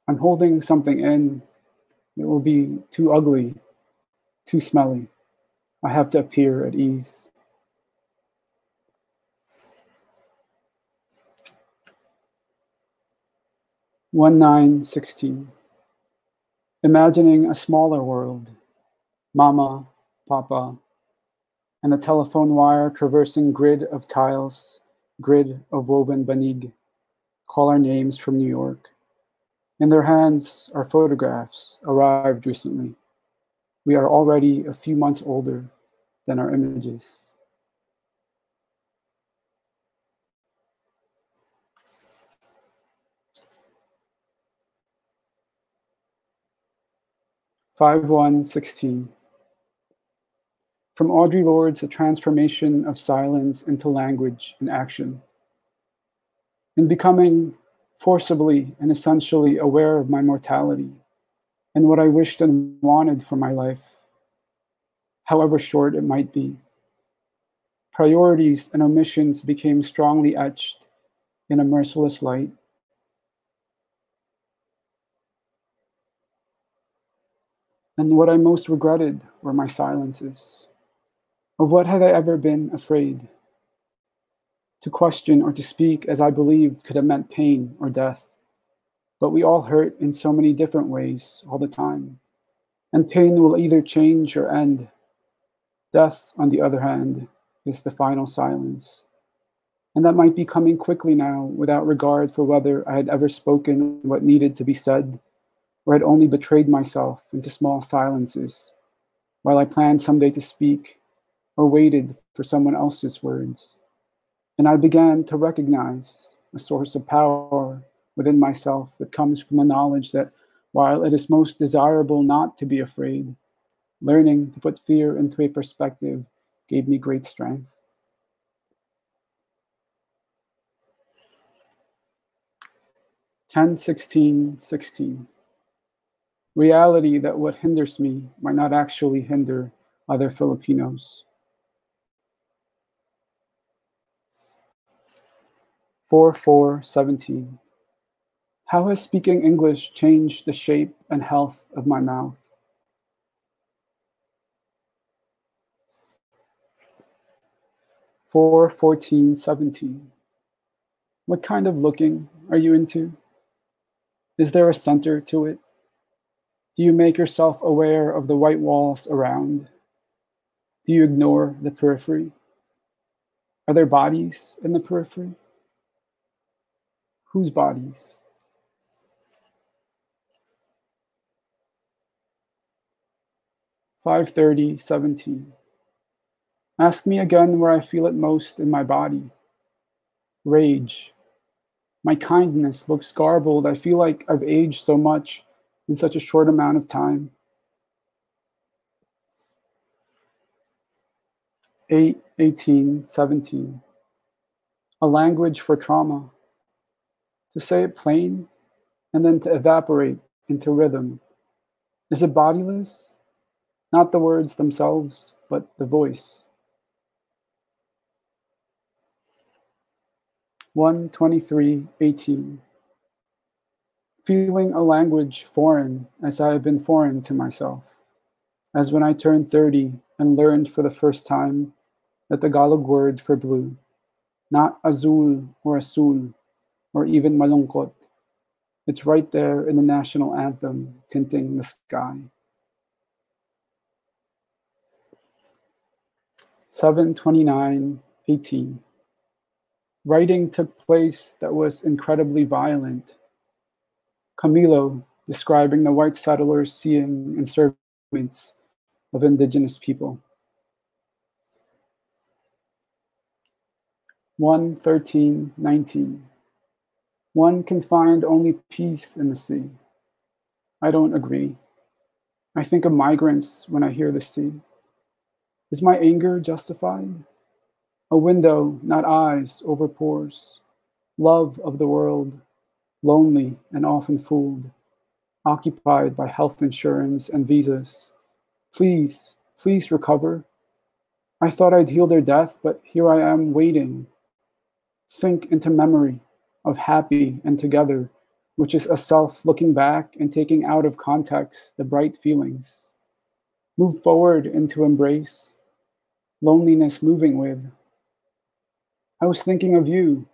I'm holding something in. It will be too ugly, too smelly. I have to appear at ease. 1916. Imagining a smaller world, Mama, Papa, and the telephone wire traversing grid of tiles, grid of woven banig, call our names from New York. In their hands are photographs arrived recently. We are already a few months older than our images. Five, 1/16. From Audre Lorde's A Transformation of Silence into Language and Action. In becoming, forcibly and essentially aware of my mortality and what I wished and wanted for my life, however short it might be. Priorities and omissions became strongly etched in a merciless light. And what I most regretted were my silences. Of what had I ever been afraid? To question or to speak as I believed could have meant pain or death. But we all hurt in so many different ways all the time. And pain will either change or end. Death, on the other hand, is the final silence. And that might be coming quickly now without regard for whether I had ever spoken what needed to be said, or had only betrayed myself into small silences, while I planned someday to speak, or waited for someone else's words. And I began to recognize a source of power within myself that comes from the knowledge that while it is most desirable not to be afraid, learning to put fear into a perspective gave me great strength. (10-16-16). Reality that what hinders me might not actually hinder other Filipinos. 4-4-17. How has speaking English changed the shape and health of my mouth? 4-14-17. What kind of looking are you into? Is there a center to it? Do you make yourself aware of the white walls around? Do you ignore the periphery? Are there bodies in the periphery? Whose bodies? 5:30-17. Ask me again where I feel it most in my body. Rage. My kindness looks garbled. I feel like I've aged so much in such a short amount of time. 8:18-17. A language for trauma. To say it plain and then to evaporate into rhythm. Is it bodiless? Not the words themselves, but the voice. 1:23-18. Feeling a language foreign as I have been foreign to myself, as when I turned 30 and learned for the first time the Tagalog word for blue, not azul or asul, or even malungkot. It's right there in the national anthem, tinting the sky. 7:29-18. Writing took place that was incredibly violent. Camilo describing the white settlers seeing enslavements of indigenous people. 1:13-19. One can find only peace in the sea. I don't agree. I think of migrants when I hear the sea. Is my anger justified? A window, not eyes, overpours. Love of the world, lonely and often fooled, occupied by health insurance and visas. Please, please recover. I thought I'd heal their death, but here I am waiting. Sink into memory of happy and together, which is a self looking back and taking out of context the bright feelings. Move forward into embrace, loneliness moving with. I was thinking of you,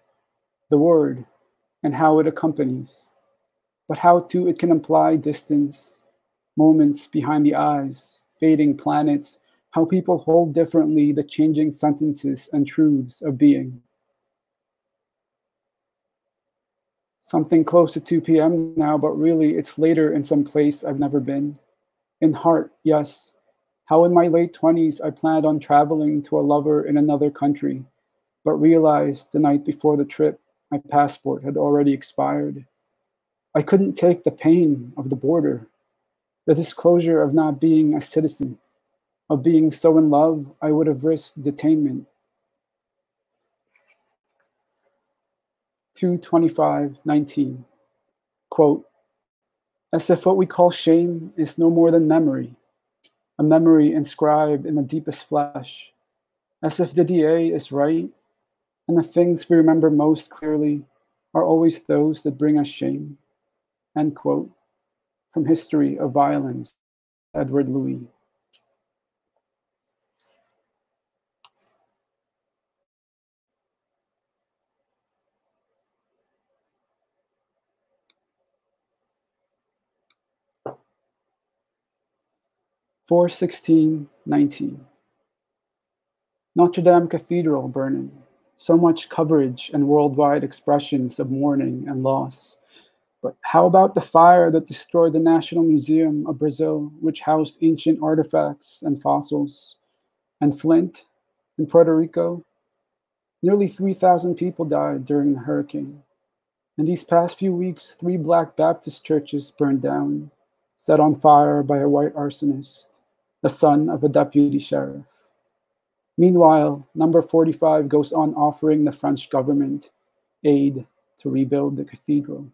the word, and how it accompanies, but how too it can imply distance, moments behind the eyes, fading planets, how people hold differently the changing sentences and truths of being. Something close to 2 p.m. now, but really it's later in some place I've never been. In heart, yes. How in my late 20s I planned on traveling to a lover in another country, but realized the night before the trip my passport had already expired. I couldn't take the pain of the border, the disclosure of not being a citizen, of being so in love I would have risked detainment. 2:25:19. Quote, as if what we call shame is no more than memory, a memory inscribed in the deepest flesh, as if the DA is right, and the things we remember most clearly are always those that bring us shame. End quote. From History of Violence, Edward Louis. (4/16/19). Notre Dame Cathedral burning. So much coverage and worldwide expressions of mourning and loss. But how about the fire that destroyed the National Museum of Brazil, which housed ancient artifacts and fossils? And Flint in Puerto Rico? Nearly 3,000 people died during the hurricane. In these past few weeks, 3 Black Baptist churches burned down, set on fire by a white arsonist, the son of a deputy sheriff. Meanwhile, number 45 goes on offering the French government aid to rebuild the cathedral.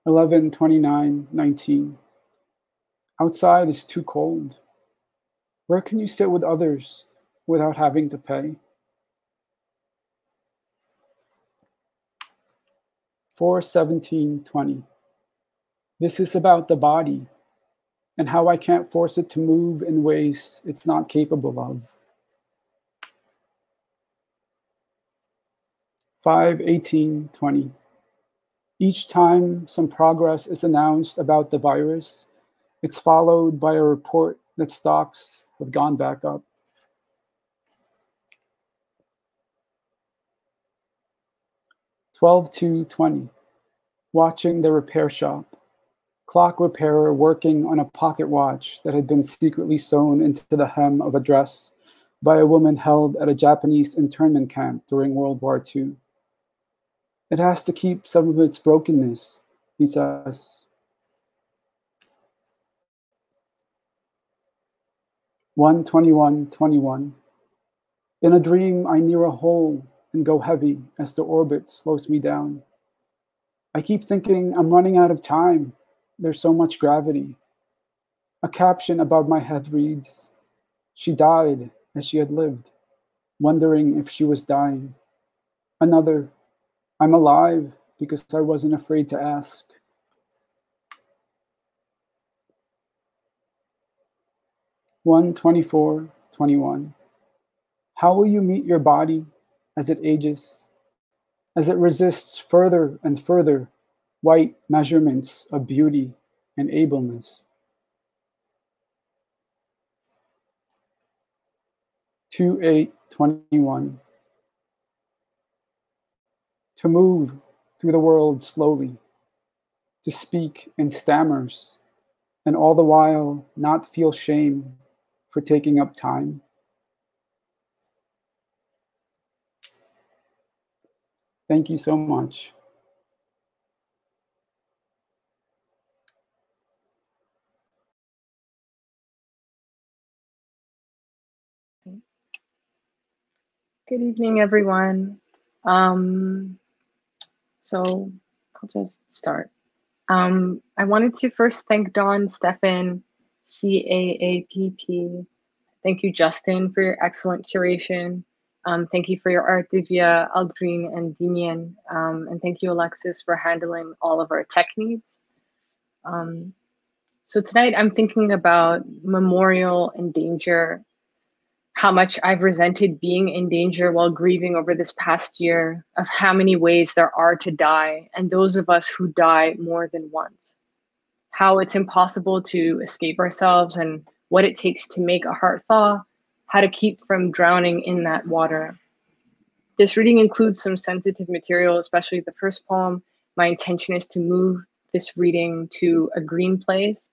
(11/29/19). Outside is too cold. Where can you sit with others without having to pay? 4/17/20. This is about the body and how I can't force it to move in ways it's not capable of. 5/18/20. Each time some progress is announced about the virus, it's followed by a report that stocks have gone back up. 12/2/20. Watching the repair shop. Clock repairer working on a pocket watch that had been secretly sewn into the hem of a dress by a woman held at a Japanese internment camp during World War II. It has to keep some of its brokenness, he says. 1/21/21. In a dream, I near a hole and go heavy as the orbit slows me down. I keep thinking I'm running out of time. There's so much gravity. A caption above my head reads, she died as she had lived, wondering if she was dying. Another, I'm alive because I wasn't afraid to ask. 1/24/21. How will you meet your body as it ages, as it resists further and further white measurements of beauty and ableness? 2/8/21. To move through the world slowly, to speak in stammers, and all the while not feel shame for taking up time. Thank you so much. Good evening, everyone. So I'll just start. I wanted to first thank Dawn, Stefan, CAAPP. Thank you, Justin, for your excellent curation. Thank you for your art, Divya, Aldrin, and Demian. And thank you, Alexis, for handling all of our tech needs. So tonight I'm thinking about memorial and danger, how much I've resented being in danger while grieving over this past year, of how many ways there are to die, and those of us who die more than once. How it's impossible to escape ourselves and what it takes to make a heart thaw, how to keep from drowning in that water. This reading includes some sensitive material, especially the first poem. My intention is to move this reading to a green place,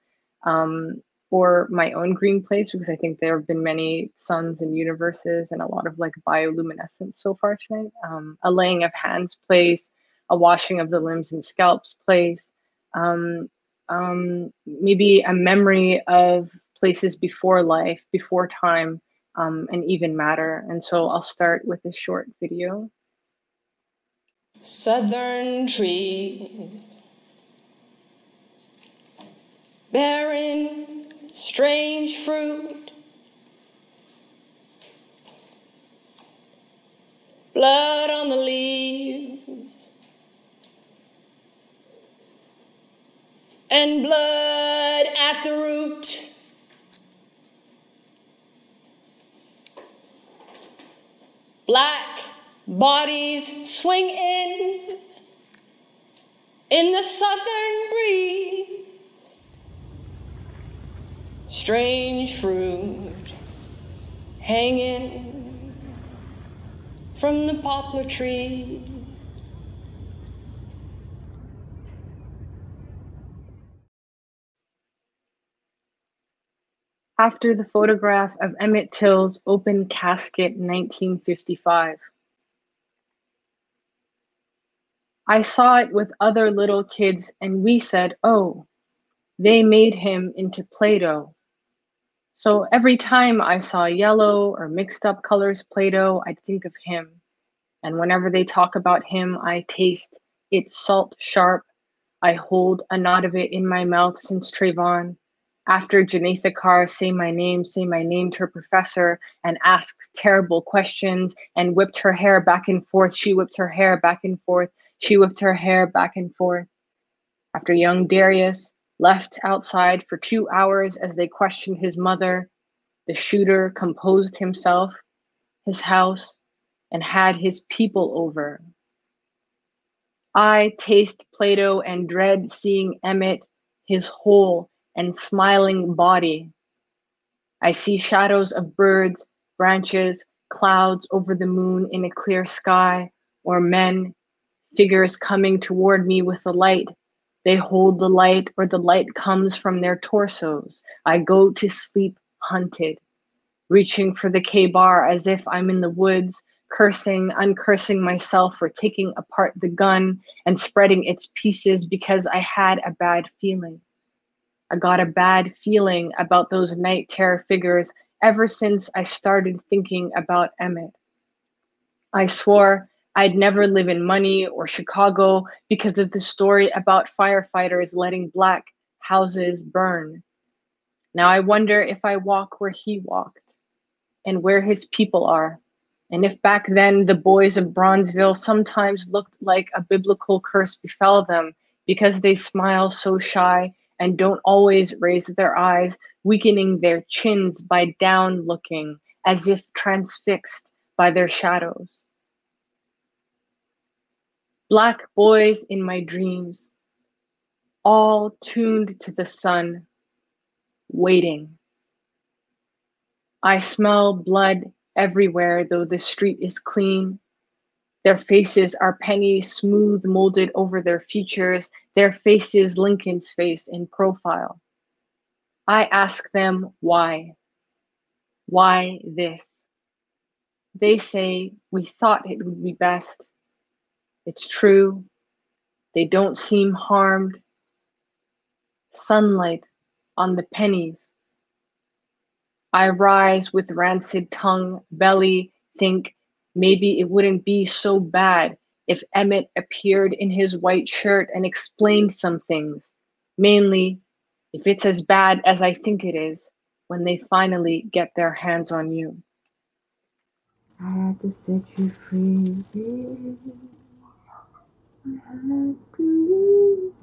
or my own green place, because I think there have been many suns and universes and a lot of like bioluminescence so far tonight. A laying of hands place, a washing of the limbs and scalps place, maybe a memory of places before life, before time, and even matter. And so I'll start with a short video. Southern trees, bearing strange fruit, blood on the leaves, and blood at the root. Black bodies swing in the southern breeze. Strange fruit hanging from the poplar tree. After the photograph of Emmett Till's open casket in 1955. I saw it with other little kids and we said, oh, they made him into Play-Doh. So every time I saw yellow or mixed up colors Play-Doh, I'd think of him. And whenever they talk about him, I taste its salt sharp. I hold a knot of it in my mouth since Trayvon. After Janetha Carr say my name to her professor and asked terrible questions and whipped her hair back and forth. She whipped her hair back and forth. She whipped her hair back and forth. After young Darius left outside for 2 hours as they questioned his mother, the shooter composed himself, his house, and had his people over. I taste Play-Doh and dread seeing Emmett, his whole and smiling body. I see shadows of birds, branches, clouds over the moon in a clear sky, or men, figures coming toward me with the light. They hold the light or the light comes from their torsos. I go to sleep hunted, reaching for the K-bar as if I'm in the woods, cursing, uncursing myself for taking apart the gun and spreading its pieces because I had a bad feeling. I got a bad feeling about those night terror figures ever since I started thinking about Emmett. I swore I'd never live in money or Chicago because of the story about firefighters letting Black houses burn. Now I wonder if I walk where he walked and where his people are. And if back then the boys of Bronzeville sometimes looked like a biblical curse befell them because they smile so shy and don't always raise their eyes, weakening their chins by down looking as if transfixed by their shadows. Black boys in my dreams, all tuned to the sun, waiting. I smell blood everywhere, though the street is clean. Their faces are pennies smooth molded over their features, their faces Lincoln's face in profile. I ask them why. Why this? They say, we thought it would be best. It's true. They don't seem harmed. Sunlight on the pennies. I rise with rancid tongue, belly, think maybe it wouldn't be so bad if Emmett appeared in his white shirt and explained some things, mainly if it's as bad as I think it is when they finally get their hands on you. I had to set you free. I had to live.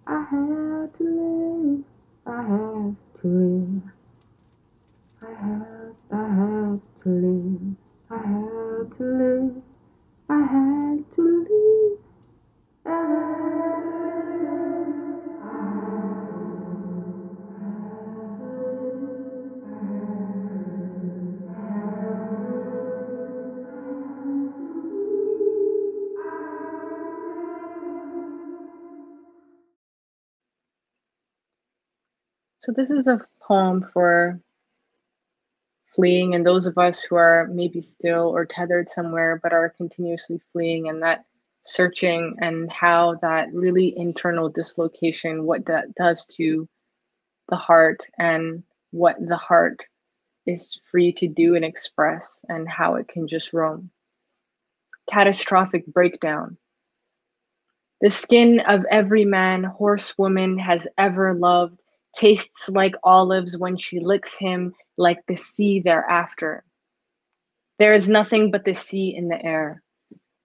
I had to live. I had to live. I had to live. I had to live. So this is a poem for fleeing and those of us who are maybe still or tethered somewhere but are continuously fleeing, and that searching and how that really internal dislocation, what that does to the heart and what the heart is free to do and express and how it can just roam. Catastrophic breakdown. The skin of every man horsewoman has ever loved tastes like olives when she licks him, like the sea thereafter. There is nothing but the sea in the air.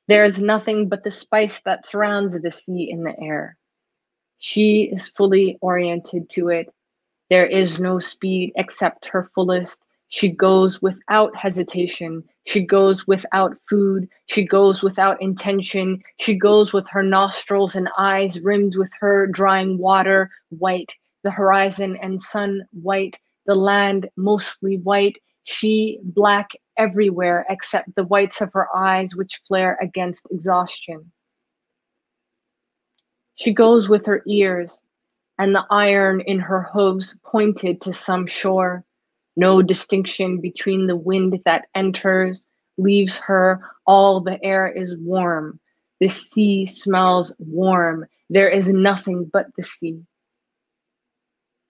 There is nothing but the spice that surrounds the sea in the air. She is fully oriented to it. There is no speed except her fullest. She goes without hesitation. She goes without food. She goes without intention. She goes with her nostrils and eyes rimmed with her drying water, white, the horizon and sun white, the land mostly white, she black everywhere except the whites of her eyes which flare against exhaustion. She goes with her ears, and the iron in her hooves pointed to some shore. No distinction between the wind that enters, leaves her, all the air is warm. The sea smells warm. There is nothing but the sea.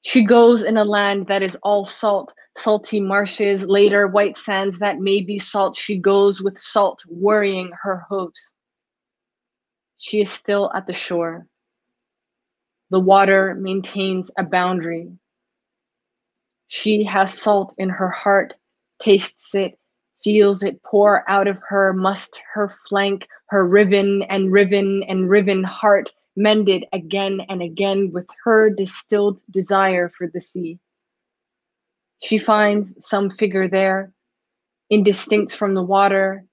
She goes in a land that is all salt, salty marshes, later white sands that may be salt. She goes with salt worrying her hooves. She is still at the shore. The water maintains a boundary. She has salt in her heart, tastes it, feels it pour out of her, must her flank, her riven and riven and riven heart mended again and again with her distilled desire for the sea. She finds some figure there, indistinct from the water,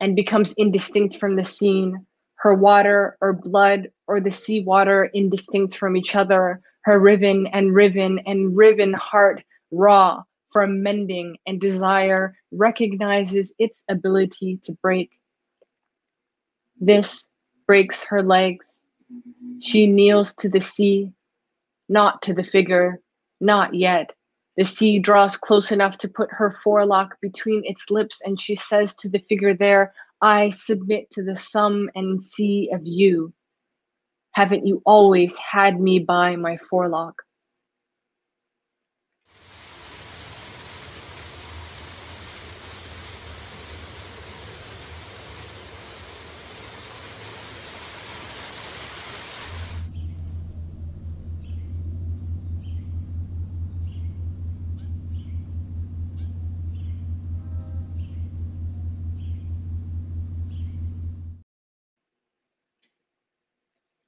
and becomes indistinct from the scene, her water or blood or the sea water indistinct from each other, her riven and riven and riven heart raw from mending and desire recognizes its ability to break. This breaks her legs. She kneels to the sea, not to the figure, not yet. The sea draws close enough to put her forelock between its lips, and she says to the figure there, I submit to the sum and sea of you. Haven't you always had me by my forelock?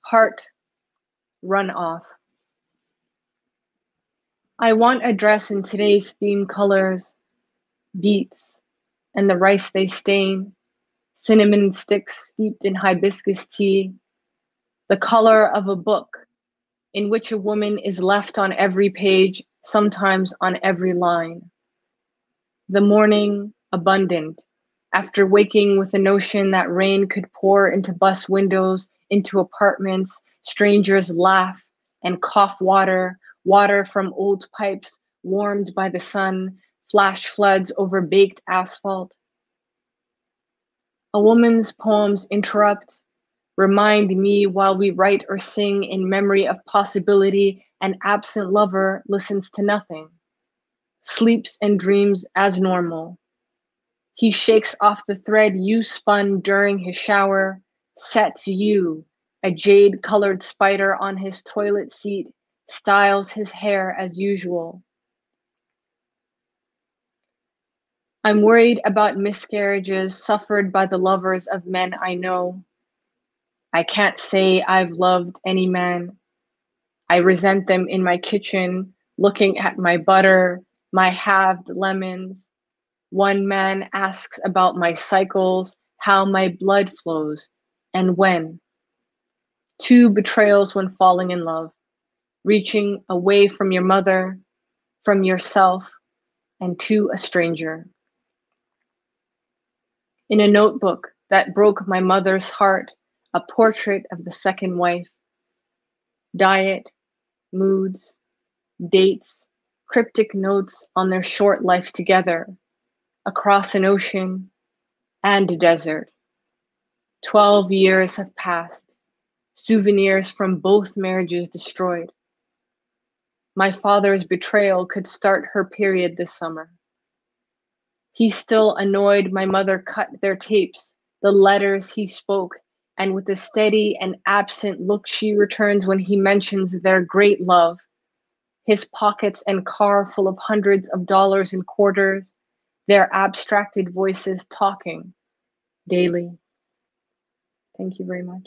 Heart run off. I want a dress in today's theme colors, beets and the rice they stain, cinnamon sticks steeped in hibiscus tea, the color of a book in which a woman is left on every page, sometimes on every line. The morning abundant, after waking with the notion that rain could pour into bus windows, into apartments, strangers laugh and cough water, water from old pipes warmed by the sun, flash floods over baked asphalt. A woman's poems interrupt, remind me while we write or sing in memory of possibility, an absent lover listens to nothing, sleeps and dreams as normal. He shakes off the thread you spun during his shower, sets you, a jade-colored spider on his toilet seat, styles his hair as usual. I'm worried about miscarriages suffered by the lovers of men I know. I can't say I've loved any man. I resent them in my kitchen, looking at my butter, my halved lemons. One man asks about my cycles, how my blood flows, and when. 2 betrayals when falling in love, reaching away from your mother, from yourself, and to a stranger. In a notebook that broke my mother's heart, a portrait of the second wife. Diet, moods, dates, cryptic notes on their short life together, across an ocean and a desert. 12 years have passed, souvenirs from both marriages destroyed. My father's betrayal could start her period this summer. He still annoyed my mother cut their tapes, the letters he spoke, and with the steady and absent look she returns when he mentions their great love, his pockets and car full of hundreds of dollars in quarters, their abstracted voices talking daily. Thank you very much.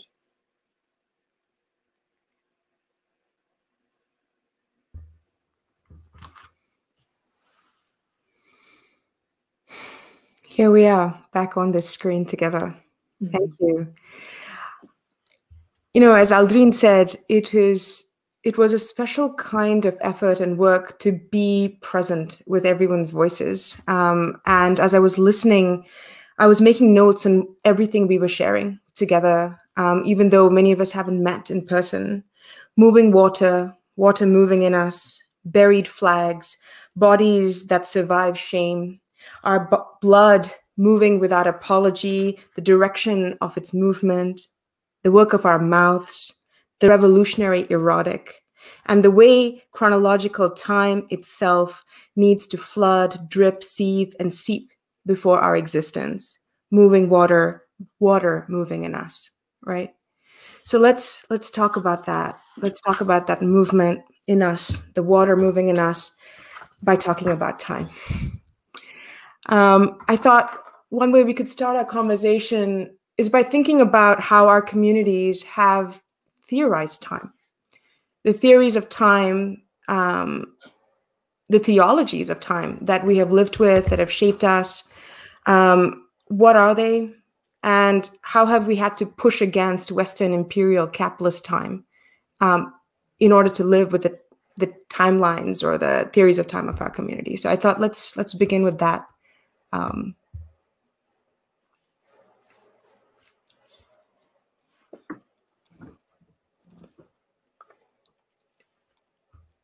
Here we are back on this screen together. Thank you. You know, as Aldrin said, it was a special kind of effort and work to be present with everyone's voices. And as I was listening, I was making notes on everything we were sharing together, even though many of us haven't met in person. Moving water, water moving in us, buried flags, bodies that survive shame, our blood moving without apology, the direction of its movement, the work of our mouths, the revolutionary erotic, and the way chronological time itself needs to flood, drip, seethe, and seep before our existence. Moving water, water moving in us, right? So let's talk about that. Let's talk about that movement in us, the water moving in us, by talking about time. I thought one way we could start our conversation is by thinking about how our communities have theorized time. The theories of time, the theologies of time that we have lived with, that have shaped us. What are they? And how have we had to push against Western imperial capitalist time in order to live with the timelines or the theories of time of our community? So I thought let's begin with that.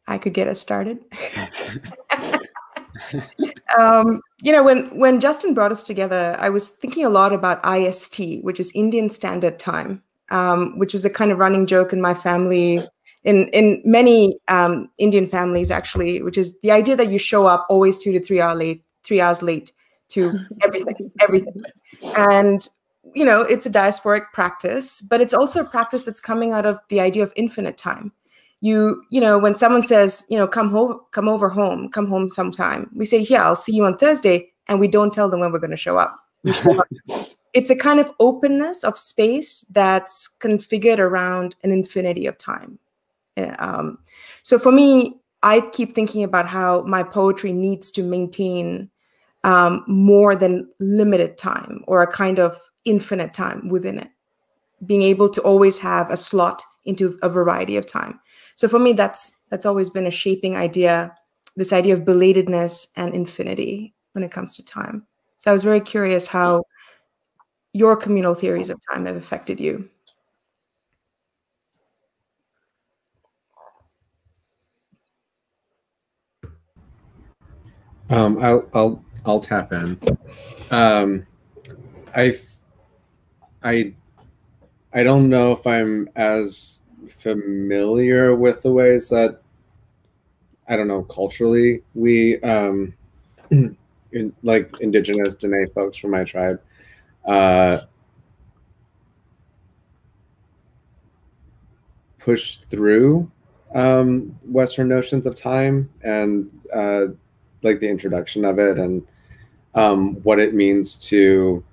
I could get us started. You know, when Justin brought us together, I was thinking a lot about IST, which is Indian Standard Time, which was a kind of running joke in my family, in many Indian families actually, which is the idea that you show up always 2 to 3 hours late to everything. And you know, it's a diasporic practice, but it's also a practice that's coming out of the idea of infinite time. You know, when someone says, you know, come home sometime, we say, yeah, I'll see you on Thursday. And we don't tell them when we're going to show up. It's a kind of openness of space that's configured around an infinity of time. So for me, I keep thinking about how my poetry needs to maintain more than limited time or a kind of infinite time within it, being able to always have a slot into a variety of time. So for me, that's always been a shaping idea, this idea of belatedness and infinity when it comes to time. So I was very curious how your communal theories of time have affected you. I'll tap in. I don't know if I'm as familiar with the ways that, I don't know, culturally we like indigenous Diné folks from my tribe push through Western notions of time and like the introduction of it and what it means to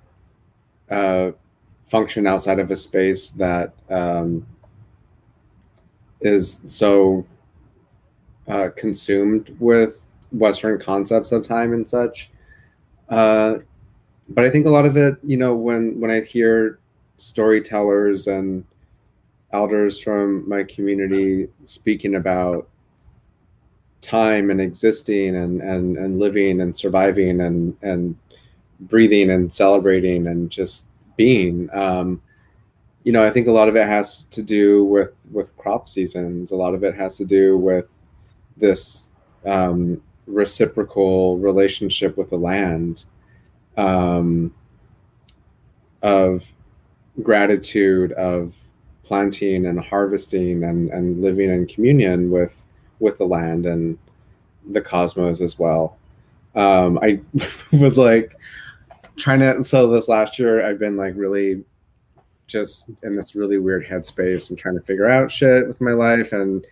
function outside of a space that is so consumed with Western concepts of time and such. But I think a lot of it, you know, when I hear storytellers and elders from my community speaking about time and existing and living and surviving and breathing and celebrating and just being, you know, I think a lot of it has to do with crop seasons. A lot of it has to do with this reciprocal relationship with the land, of gratitude, of planting and harvesting and living in communion with with the land and the cosmos as well. I was like trying to, so this last year I've been like really just in this really weird headspace and trying to figure out shit with my life, and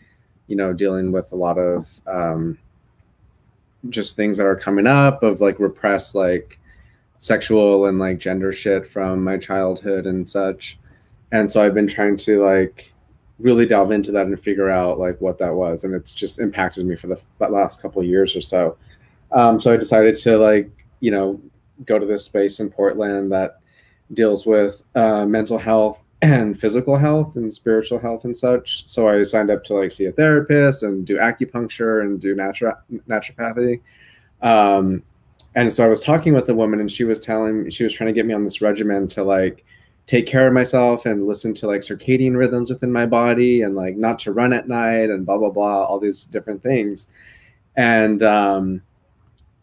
you know, dealing with a lot of just things that are coming up of like repressed like sexual and like gender shit from my childhood and such. And so I've been trying to like really delve into that and figure out like what that was, and it's just impacted me for the last couple of years or so. So I decided to like, you know, go to this space in Portland that deals with mental health and physical health and spiritual health and such. So I signed up to like see a therapist and do acupuncture and do naturopathy. And so I was talking with a woman, and she was trying to get me on this regimen to like take care of myself and listen to like circadian rhythms within my body, and like not to run at night and blah, blah, blah, all these different things. And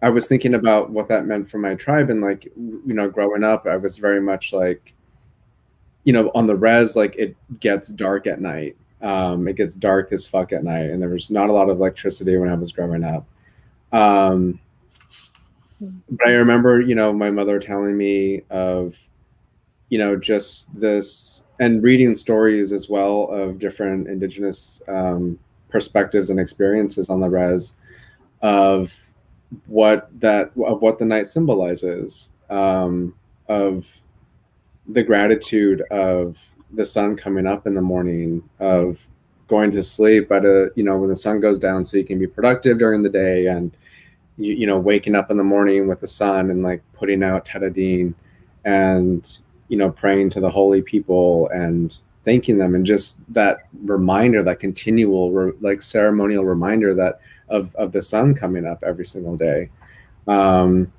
I was thinking about what that meant for my tribe. And like, you know, growing up, I was very much like, you know, on the res, like it gets dark at night. It gets dark as fuck at night. And there was not a lot of electricity when I was growing up. But I remember, you know, my mother telling me of, you know, just this, and reading stories as well of different indigenous perspectives and experiences on the res of what the night symbolizes, of the gratitude of the sun coming up in the morning, of going to sleep at a, you know, when the sun goes down so you can be productive during the day, and you know, waking up in the morning with the sun and like putting out Teradine and, you know, praying to the holy people and thanking them, and just that reminder, that continual like ceremonial reminder that of the sun coming up every single day. You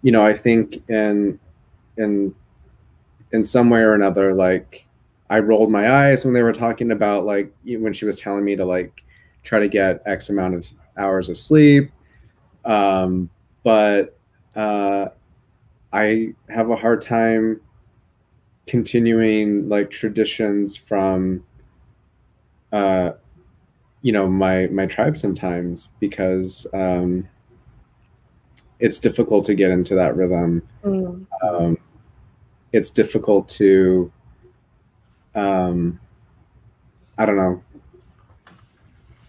know, I think in some way or another, like I rolled my eyes when they were talking about like when she was telling me to like try to get X amount of hours of sleep. But I have a hard time continuing like traditions from you know, my tribe sometimes, because it's difficult to get into that rhythm. It's difficult to I don't know,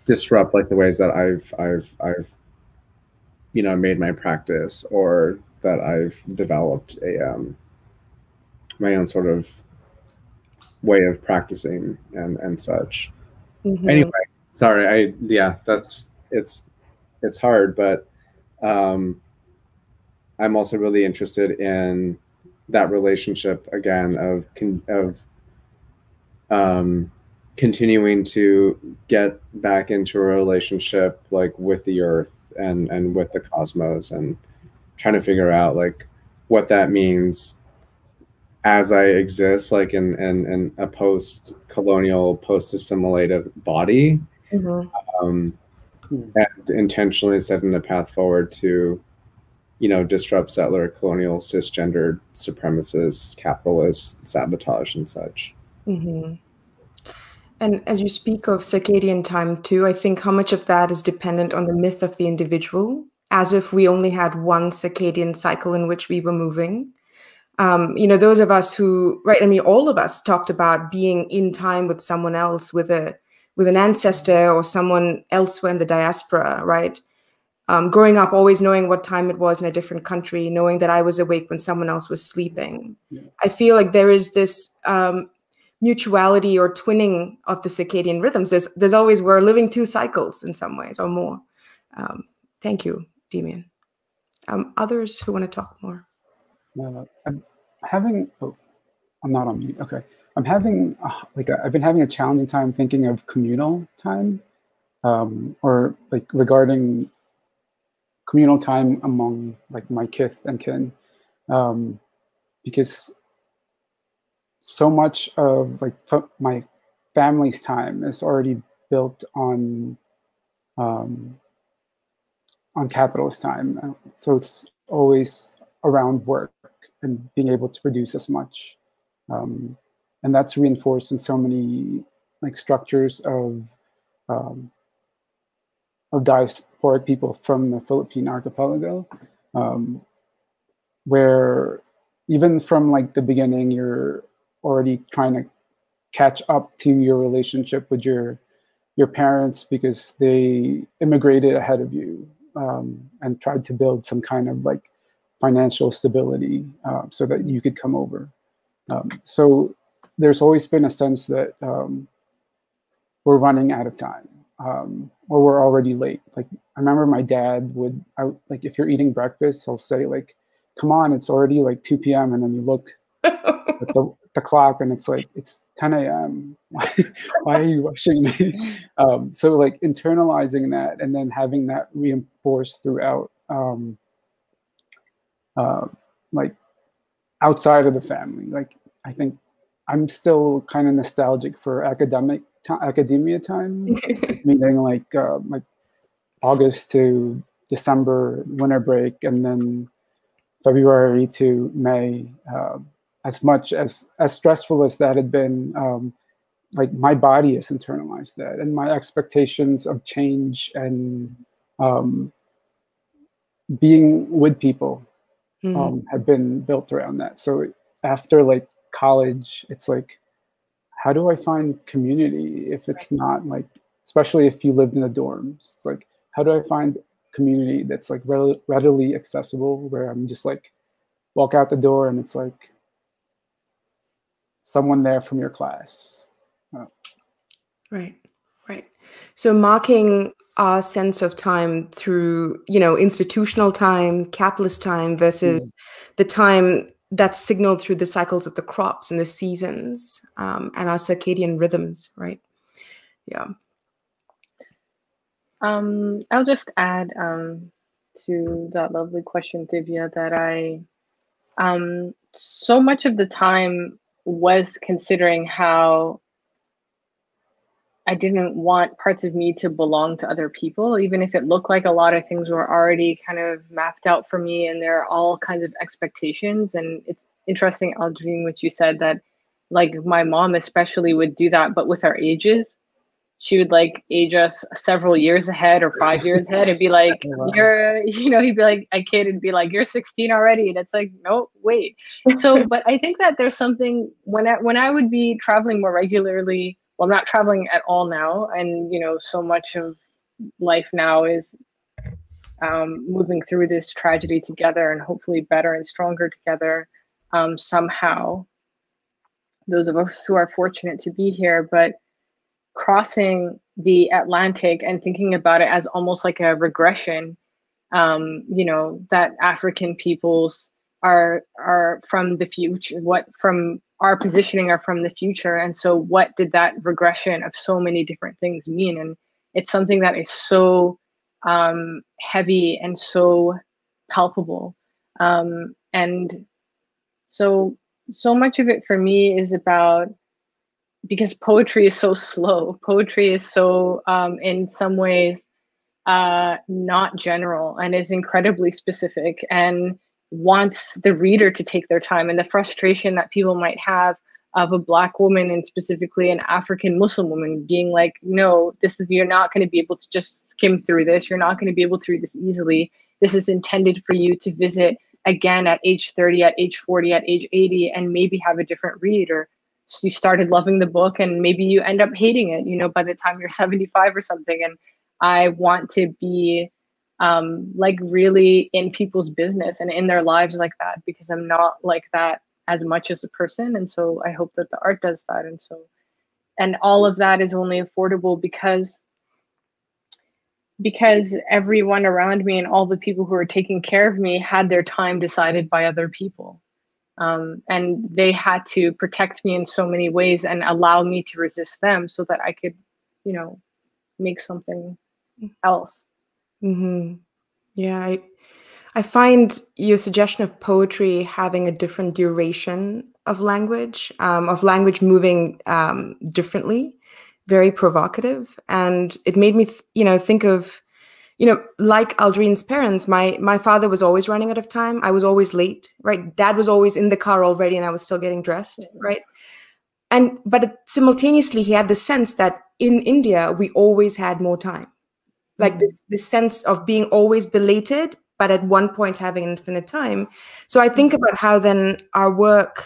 disrupt like the ways that I've you know, made my practice, or that I've developed a my own sort of way of practicing and such. Anyway, sorry, yeah, that's it's hard, but I'm also really interested in that relationship again of continuing to get back into a relationship like with the earth and with the cosmos, and trying to figure out like what that means as I exist like in a post-colonial, post-assimilative body, and intentionally setting a path forward to, you know, disrupt settler, colonial, cisgendered, supremacist, capitalist sabotage and such. And as you speak of circadian time too, I think how much of that is dependent on the myth of the individual, as if we only had one circadian cycle in which we were moving. You know, those of us who, right, I mean, all of us talked about being in time with someone else, with an ancestor or someone elsewhere in the diaspora, right? Growing up, always knowing what time it was in a different country, knowing that I was awake when someone else was sleeping. I feel like there is this mutuality or twinning of the circadian rhythms. There's always, we're living two cycles in some ways or more. Thank you, Demian. Others who want to talk more? I'm having, oh, I'm not on mute, okay. I'm having, I've been having a challenging time thinking of communal time, or like regarding communal time among like my kith and kin, because so much of like my family's time is already built on capitalist time. So it's always around work and being able to produce as much. And that's reinforced in so many like structures of diasporic people from the Philippine archipelago, where even from like the beginning, you're already trying to catch up to your relationship with your parents because they immigrated ahead of you, and tried to build some kind of like financial stability so that you could come over. So there's always been a sense that we're running out of time, or we're already late. Like I remember my dad would, like if you're eating breakfast, he'll say like, "Come on, it's already like 2 p.m." And then you look at the clock and it's like, it's 10 a.m. Why are you rushing me? So like internalizing that and then having that reinforced throughout, like outside of the family. Like I think I'm still kind of nostalgic for academia time, meaning like August to December winter break, and then February to May. As much as stressful as that had been, like my body has internalized that, and my expectations of change and being with people have been built around that. So after like college, it's like, how do I find community if it's not like, especially if you lived in the dorms, it's like, how do I find community that's like readily accessible, where I'm just like walk out the door and it's like someone there from your class. Right. So marking our sense of time through, institutional time, capitalist time versus the time that's signaled through the cycles of the crops and the seasons, and our circadian rhythms, right? Yeah. I'll just add to that lovely question, Divya, that so much of the time was considering how I didn't want parts of me to belong to other people, even if it looked like a lot of things were already kind of mapped out for me and there are all kinds of expectations. And it's interesting, Aldrin, what you said, that like my mom especially would do that, but with our ages. She would like age us several years ahead or 5 years ahead and be like, he'd be like a kid and be like, you're 16 already. And it's like, no, wait. So, but I think that there's something when I would be traveling more regularly, well, I'm not traveling at all now. And, so much of life now is moving through this tragedy together and hopefully better and stronger together somehow. Those of us who are fortunate to be here, but crossing the Atlantic and thinking about it as almost like a regression, that African peoples are from the future, what from our positioning are from the future. And so what did that regression of so many different things mean? And it's something that is so heavy and so palpable. And so much of it for me is about, because poetry is so slow. Poetry is so, in some ways, not general and is incredibly specific and wants the reader to take their time. And the frustration that people might have of a Black woman and specifically an African Muslim woman being like, no, you're not going to be able to just skim through this. You're not going to be able to read this easily. This is intended for you to visit again at age 30, at age 40, at age 80, and maybe have a different read, or you started loving the book and maybe you end up hating it, by the time you're 75 or something. And I want to be like really in people's business and in their lives like that, because I'm not like that as much as a person. And so I hope that the art does that. And all of that is only affordable because everyone around me and all the people who are taking care of me had their time decided by other people. And they had to protect me in so many ways and allow me to resist them so that I could, make something else. Mm-hmm. Yeah, I find your suggestion of poetry having a different duration of language moving differently, very provocative. And it made me, think of, like Aldrin's parents, my father was always running out of time. I was always late, right? Dad was always in the car already and I was still getting dressed, right? But simultaneously, he had the sense that in India, we always had more time. like this sense of being always belated, but at one point having infinite time. So I think about how then our work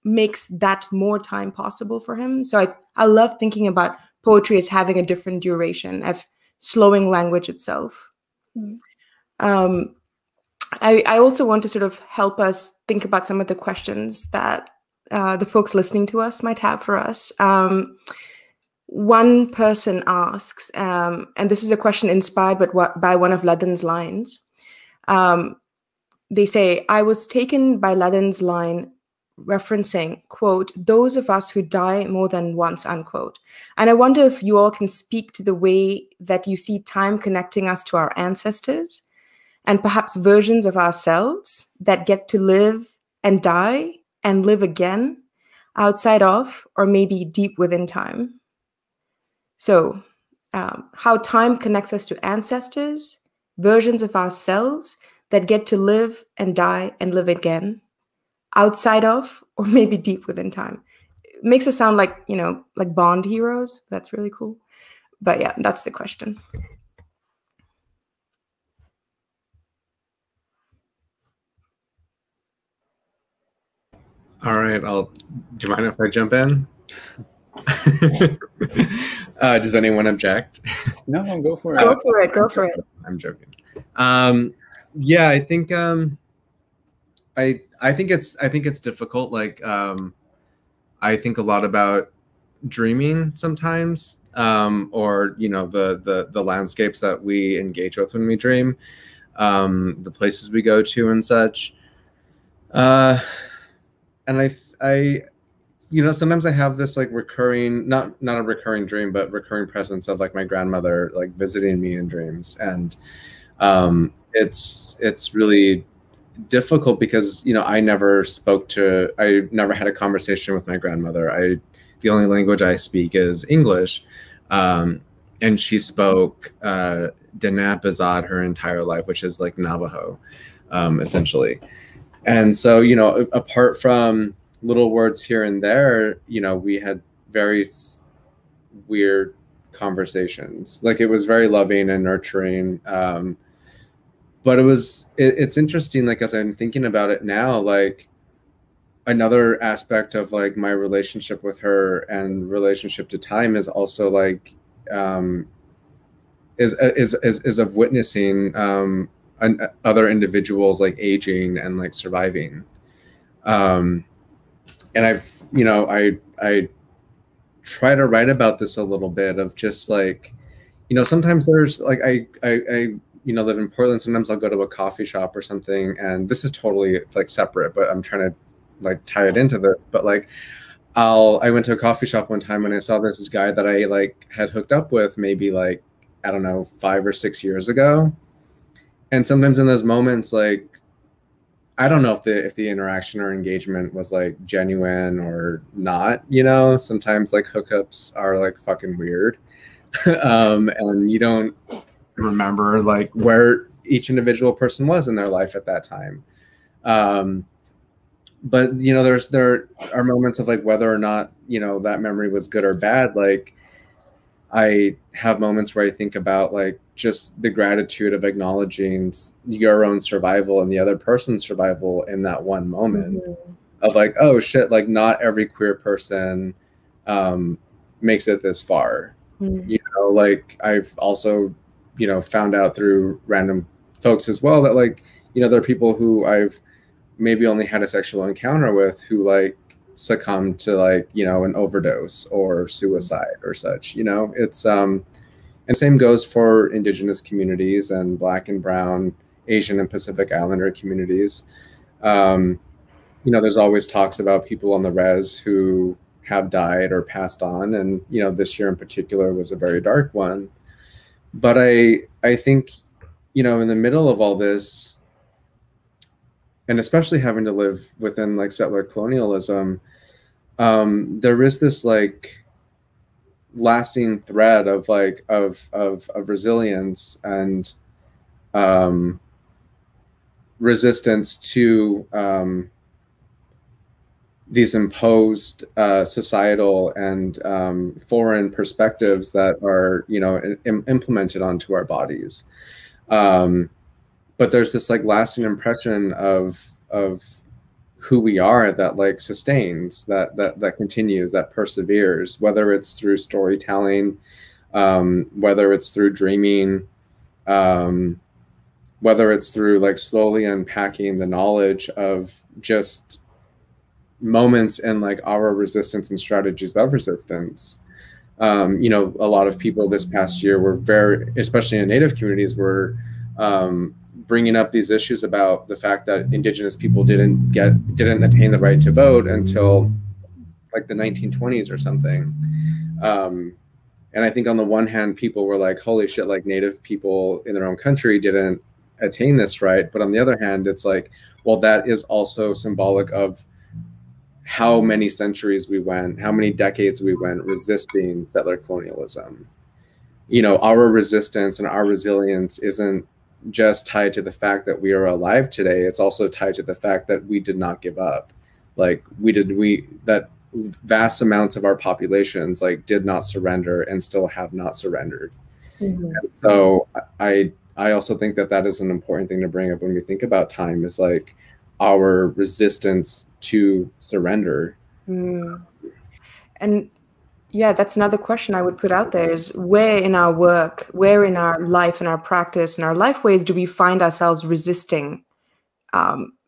makes that more time possible for him. So I love thinking about poetry as having a different duration, of slowing language itself. I also want to sort of help us think about some of the questions that the folks listening to us might have for us. One person asks, and this is a question inspired by one of Ladan's lines. They say, I was taken by Ladan's line referencing, quote, those of us who die more than once, unquote. And I wonder if you all can speak to the way that you see time connecting us to our ancestors and perhaps versions of ourselves that get to live and die and live again outside of, or maybe deep within time. So how time connects us to ancestors, versions of ourselves that get to live and die and live again, outside of, or maybe deep within time. It makes us sound like, you know, like Bond heroes. That's really cool. But yeah, that's the question. All right, do you mind if I jump in? Does anyone object? No, go for it. Go for it. Go for it. I'm joking. Yeah, I think I think it's difficult. Like I think a lot about dreaming sometimes, or you know, the landscapes that we engage with when we dream, the places we go to and such. And I you know, sometimes I have this like recurring, not a recurring dream, but recurring presence of like my grandmother like visiting me in dreams. And it's really difficult because, you know, I never had a conversation with my grandmother. The only language I speak is English. And she spoke DinéYazhi her entire life, which is like Navajo, essentially. And so, you know, apart from little words here and there, you know, we had very weird conversations. Like it was very loving and nurturing. But it's interesting, like as I'm thinking about it now, like another aspect of like my relationship with her and relationship to time is also like is of witnessing other individuals like aging and like surviving. And I try to write about this a little bit of just like, you know, sometimes there's like, I you know, live in Portland. Sometimes I'll go to a coffee shop or something, and this is totally like separate, but I'm trying to like tie it into this. But like, I went to a coffee shop one time and I saw this guy that I like had hooked up with maybe like, I don't know, 5 or 6 years ago. And sometimes in those moments, like, I don't know if the interaction or engagement was like genuine or not, you know. Sometimes like hookups are like fucking weird. And you don't remember like where each individual person was in their life at that time. But you know, there are moments of like whether or not, you know, that memory was good or bad. Like I have moments where I think about like just the gratitude of acknowledging your own survival and the other person's survival in that one moment. Mm-hmm. Of like, oh shit, like not every queer person makes it this far. Mm-hmm. You know, like I've also, you know, found out through random folks as well that like, you know, there are people who I've maybe only had a sexual encounter with who like succumbed to like, you know, an overdose or suicide or such, you know. It's and same goes for Indigenous communities and Black and Brown, Asian and Pacific Islander communities. You know, there's always talks about people on the res who have died or passed on, and you know, this year in particular was a very dark one. But I think, you know, in the middle of all this, and especially having to live within like settler colonialism, there is this like lasting thread of like of resilience and resistance to these imposed societal and foreign perspectives that are, you know, implemented onto our bodies. But there's this like lasting impression of who we are that like sustains, that continues, that perseveres, whether it's through storytelling, whether it's through dreaming, whether it's through like slowly unpacking the knowledge of just moments in like our resistance and strategies of resistance. You know, a lot of people this past year were very, especially in Native communities, were bringing up these issues about the fact that Indigenous people didn't attain the right to vote until like the 1920s or something. And I think on the one hand, people were like, holy shit, like Native people in their own country didn't attain this right. But on the other hand, it's like, well, that is also symbolic of how many centuries we went, how many decades we went resisting settler colonialism. You know, our resistance and our resilience isn't just tied to the fact that we are alive today. It's also tied to the fact that we did not give up. Like that vast amounts of our populations like did not surrender and still have not surrendered. Mm-hmm. So I also think that that is an important thing to bring up when we think about time, is like our resistance to surrender. Mm. And yeah, that's another question I would put out there, is where in our work, where in our life, in our practice, in our life ways do we find ourselves resisting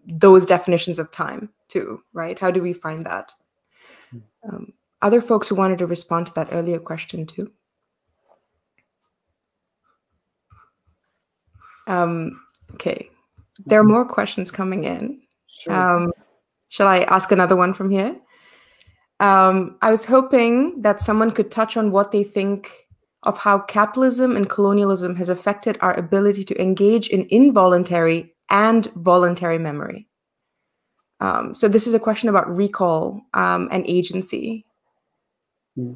those definitions of time too, right? How do we find that? Other folks who wanted to respond to that earlier question too. Okay, there are more questions coming in. Sure. Shall I ask another one from here? I was hoping that someone could touch on what they think of how capitalism and colonialism has affected our ability to engage in involuntary and voluntary memory. So this is a question about recall and agency. I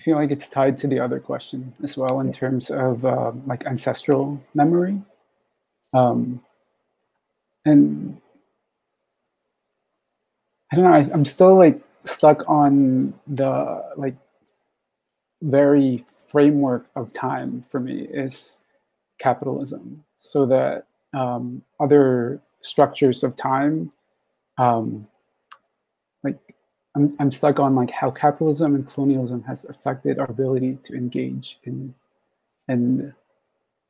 feel like it's tied to the other question as well in terms of like ancestral memory. And I don't know, I'm still like stuck on the like very framework of time for me is capitalism, so that other structures of time, like I'm stuck on like how capitalism and colonialism has affected our ability to engage in, and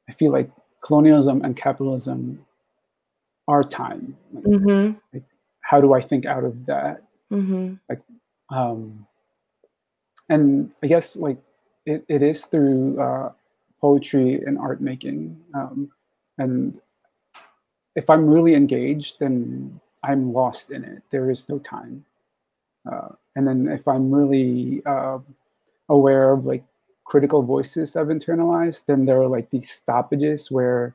I feel like colonialism and capitalism are time. Like, like how do I think out of that? Like, and I guess like it is through poetry and art making. And if I'm really engaged, then I'm lost in it. There is no time. And then if I'm really aware of like critical voices I've internalized, then there are like these stoppages where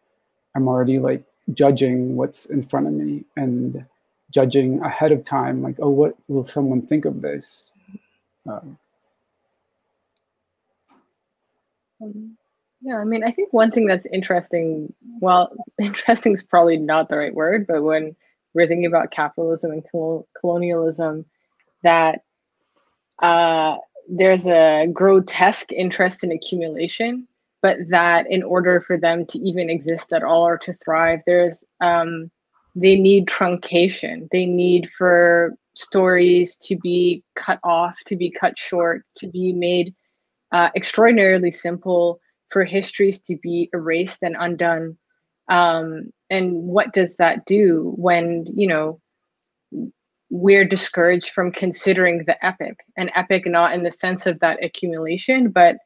I'm already like judging what's in front of me and judging ahead of time, like, oh, what will someone think of this? Yeah, I mean, I think one thing that's interesting, well, interesting is probably not the right word, but when we're thinking about capitalism and colonialism, that there's a grotesque interest in accumulation, but that in order for them to even exist at all or to thrive, there's they need truncation. They need for stories to be cut off, to be cut short, to be made extraordinarily simple, for histories to be erased and undone. And what does that do when, you know, we're discouraged from considering the epic, an epic not in the sense of that accumulation, but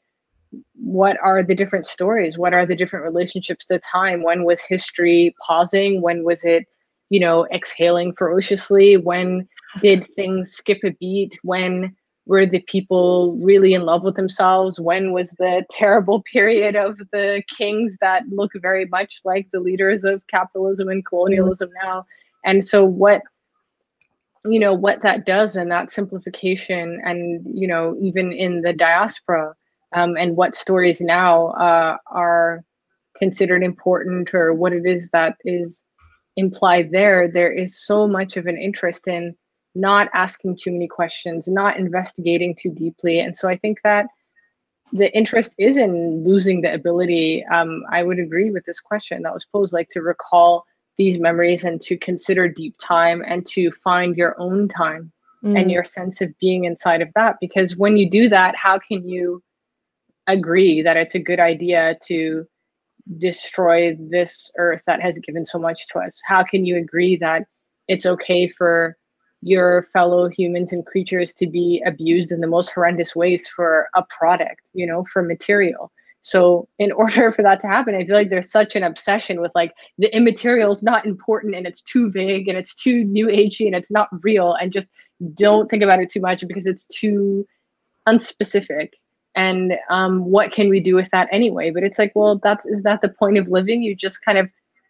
what are the different stories? What are the different relationships to time? When was history pausing? When was it, you know, exhaling ferociously? When did things skip a beat? When were the people really in love with themselves? When was the terrible period of the kings that look very much like the leaders of capitalism and colonialism now? And so what, you know, what that does, and that simplification, and, you know, even in the diaspora, and what stories now are considered important, or what it is that is implied there, there is so much of an interest in not asking too many questions, not investigating too deeply. And so I think that the interest is in losing the ability. I would agree with this question that was posed, like to recall these memories and to consider deep time and to find your own time and your sense of being inside of that. Because when you do that, how can you agree that it's a good idea to destroy this earth that has given so much to us? How can you agree that it's okay for your fellow humans and creatures to be abused in the most horrendous ways for a product, you know, for material? So in order for that to happen, I feel like there's such an obsession with like the immaterial is not important and it's too vague and it's too new agey and it's not real, and just don't think about it too much because it's too unspecific. And what can we do with that anyway? But it's like, well, is that the point of living? You just kind of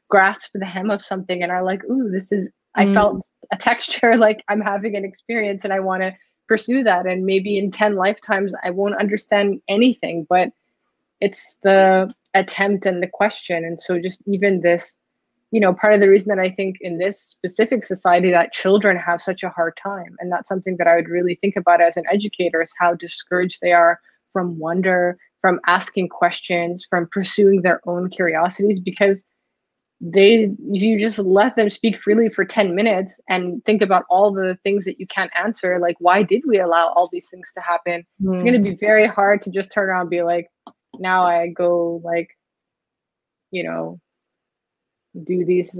grasp the hem of something and are like, ooh, this is, I felt a texture, like I'm having an experience and I want to pursue that. And maybe in 10 lifetimes, I won't understand anything, but it's the attempt and the question. And so just even this, you know, part of the reason that I think in this specific society that children have such a hard time, and that's something that I would really think about as an educator, is how discouraged they are from wonder, from asking questions, from pursuing their own curiosities, because you just let them speak freely for 10 minutes and think about all the things that you can't answer. Like, why did we allow all these things to happen? It's going to be very hard to just turn around and be like, now I go like, you know, do these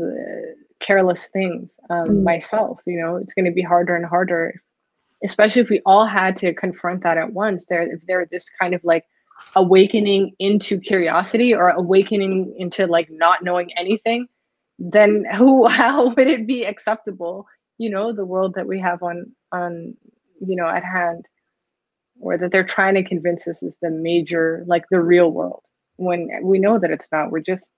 careless things myself. You know, it's going to be harder and harder, especially if we all had to confront that at once. If there this kind of like awakening into curiosity or awakening into like not knowing anything, then how would it be acceptable, you know, the world that we have on you know, at hand, or that they're trying to convince us is the major, like the real world, when we know that it's not. We're just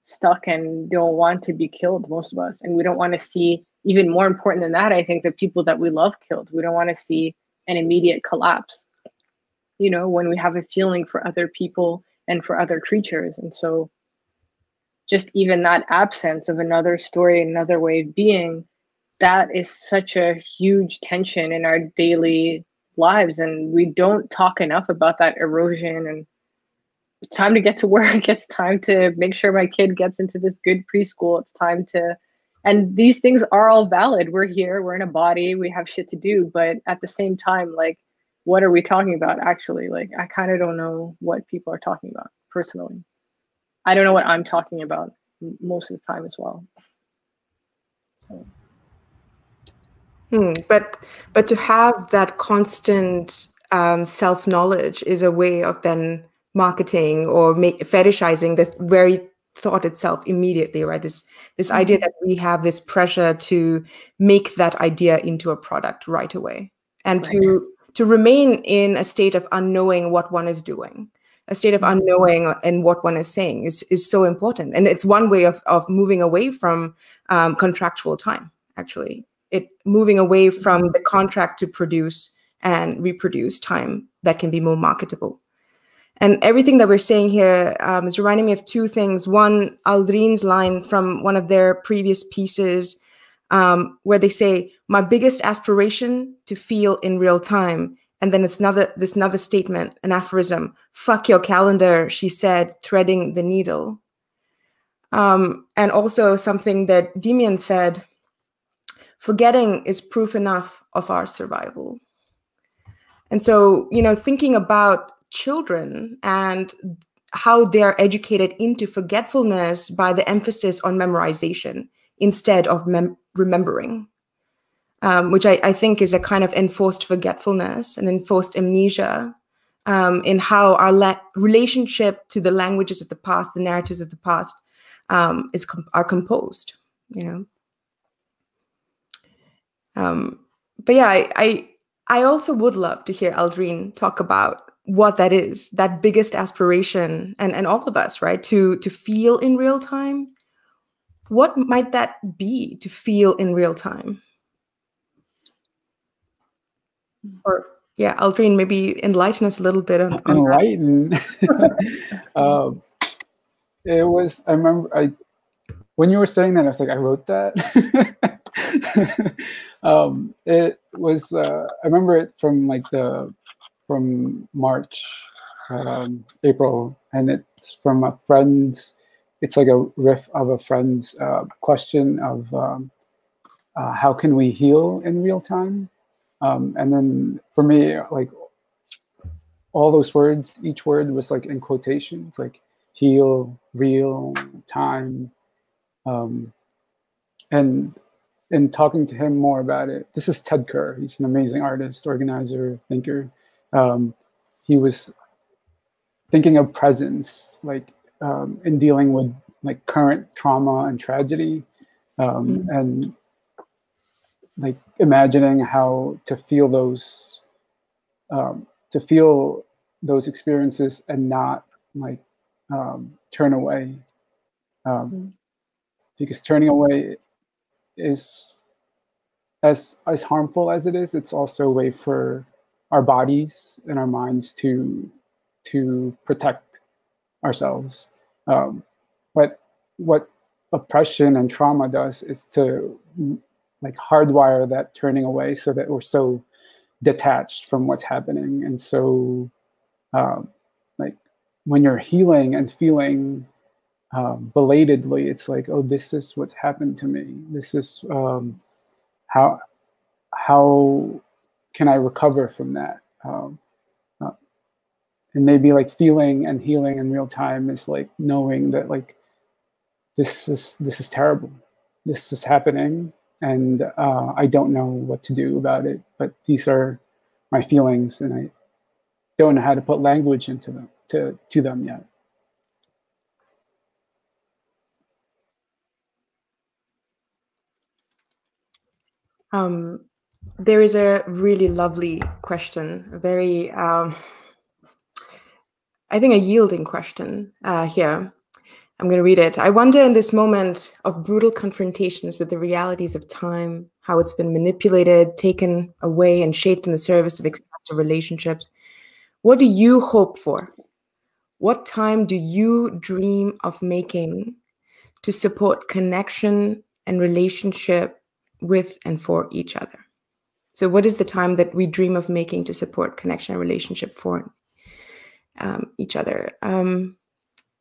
stuck and don't want to be killed, most of us. And we don't want to see, even more important than that, I think, the people that we love killed. We don't want to see an immediate collapse, you know, when we have a feeling for other people and for other creatures. And so just even that absence of another story, another way of being, that is such a huge tension in our daily lives. And we don't talk enough about that erosion. And it's time to get to work. It's time to make sure my kid gets into this good preschool. It's time to, and these things are all valid. We're here, we're in a body, we have shit to do. But at the same time, like, what are we talking about actually? Like, I kind of don't know what people are talking about personally. I don't know what I'm talking about most of the time as well. So. But to have that constant self-knowledge is a way of then marketing or fetishizing the very thought itself immediately, right? This idea that we have this pressure to make that idea into a product right away, and to remain in a state of unknowing what one is doing, a state of unknowing and what one is saying is so important. And it's one way of moving away from contractual time, actually. Moving away from the contract to produce and reproduce time that can be more marketable. And everything that we're saying here is reminding me of two things. One, Aldrin's line from one of their previous pieces, where they say, "My biggest aspiration to feel in real time." And then it's this another statement, an aphorism. "Fuck your calendar," she said, threading the needle. And also something that Demian said, "Forgetting is proof enough of our survival." And so, you know, thinking about children and how they're educated into forgetfulness by the emphasis on memorization instead of remembering, which I think is a kind of enforced forgetfulness and enforced amnesia in how our relationship to the languages of the past, the narratives of the past, are composed, you know. But yeah, I also would love to hear Aldrin talk about what that is, that biggest aspiration, and all of us, right? To feel in real time. What might that be, to feel in real time? Or yeah, Aldrin, maybe enlighten us a little bit on enlighten. It was, I remember when you were saying that, I was like, I wrote that. It was, I remember it from like from March, April, and it's from a friend's, it's like a riff of a friend's question of how can we heal in real time? And then for me, like all those words, each word was like in quotations, like heal, real, time. And in talking to him more about it, this is Ted Kerr. He's an amazing artist, organizer, thinker. He was thinking of presence, like in dealing with like current trauma and tragedy, and like imagining how to feel those experiences and not like turn away, because turning away is as harmful as it is. It's also a way for our bodies and our minds to protect ourselves. But what oppression and trauma does is to like hardwire that turning away so that we're so detached from what's happening. And so like when you're healing and feeling belatedly, it's like, oh, this is what's happened to me. This is how can I recover from that? And maybe like feeling and healing in real time is like knowing that like this is terrible. This is happening, and I don't know what to do about it. But these are my feelings, and I don't know how to put language into them to them yet. There is a really lovely question, a very, I think, a yielding question here. I'm going to read it. I wonder, in this moment of brutal confrontations with the realities of time, how it's been manipulated, taken away, and shaped in the service of extractive relationships, what do you hope for? What time do you dream of making to support connection and relationship with and for each other? So what is the time that we dream of making to support connection and relationship for each other?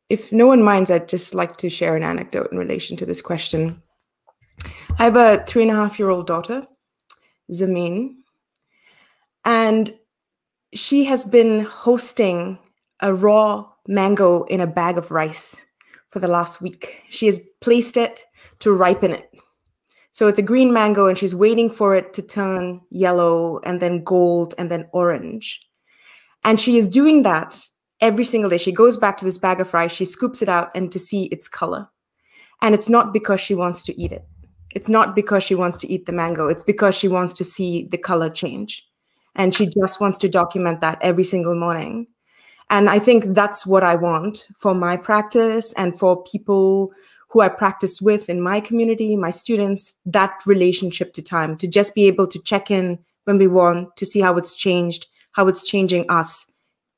If no one minds, I'd just like to share an anecdote in relation to this question. I have a 3.5-year-old daughter, Zamin, and she has been hosting a raw mango in a bag of rice for the last week. She has placed it to ripen it. So it's a green mango, and she's waiting for it to turn yellow and then gold and then orange. And she is doing that every single day. She goes back to this bag of rice, she scoops it out and to see its color. And it's not because she wants to eat it. It's not because she wants to eat the mango. It's because she wants to see the color change. And she just wants to document that every single morning. And I think that's what I want for my practice and for people who I practice with in my community, my students, that relationship to time, to just be able to check in when we want, to see how it's changed, how it's changing us,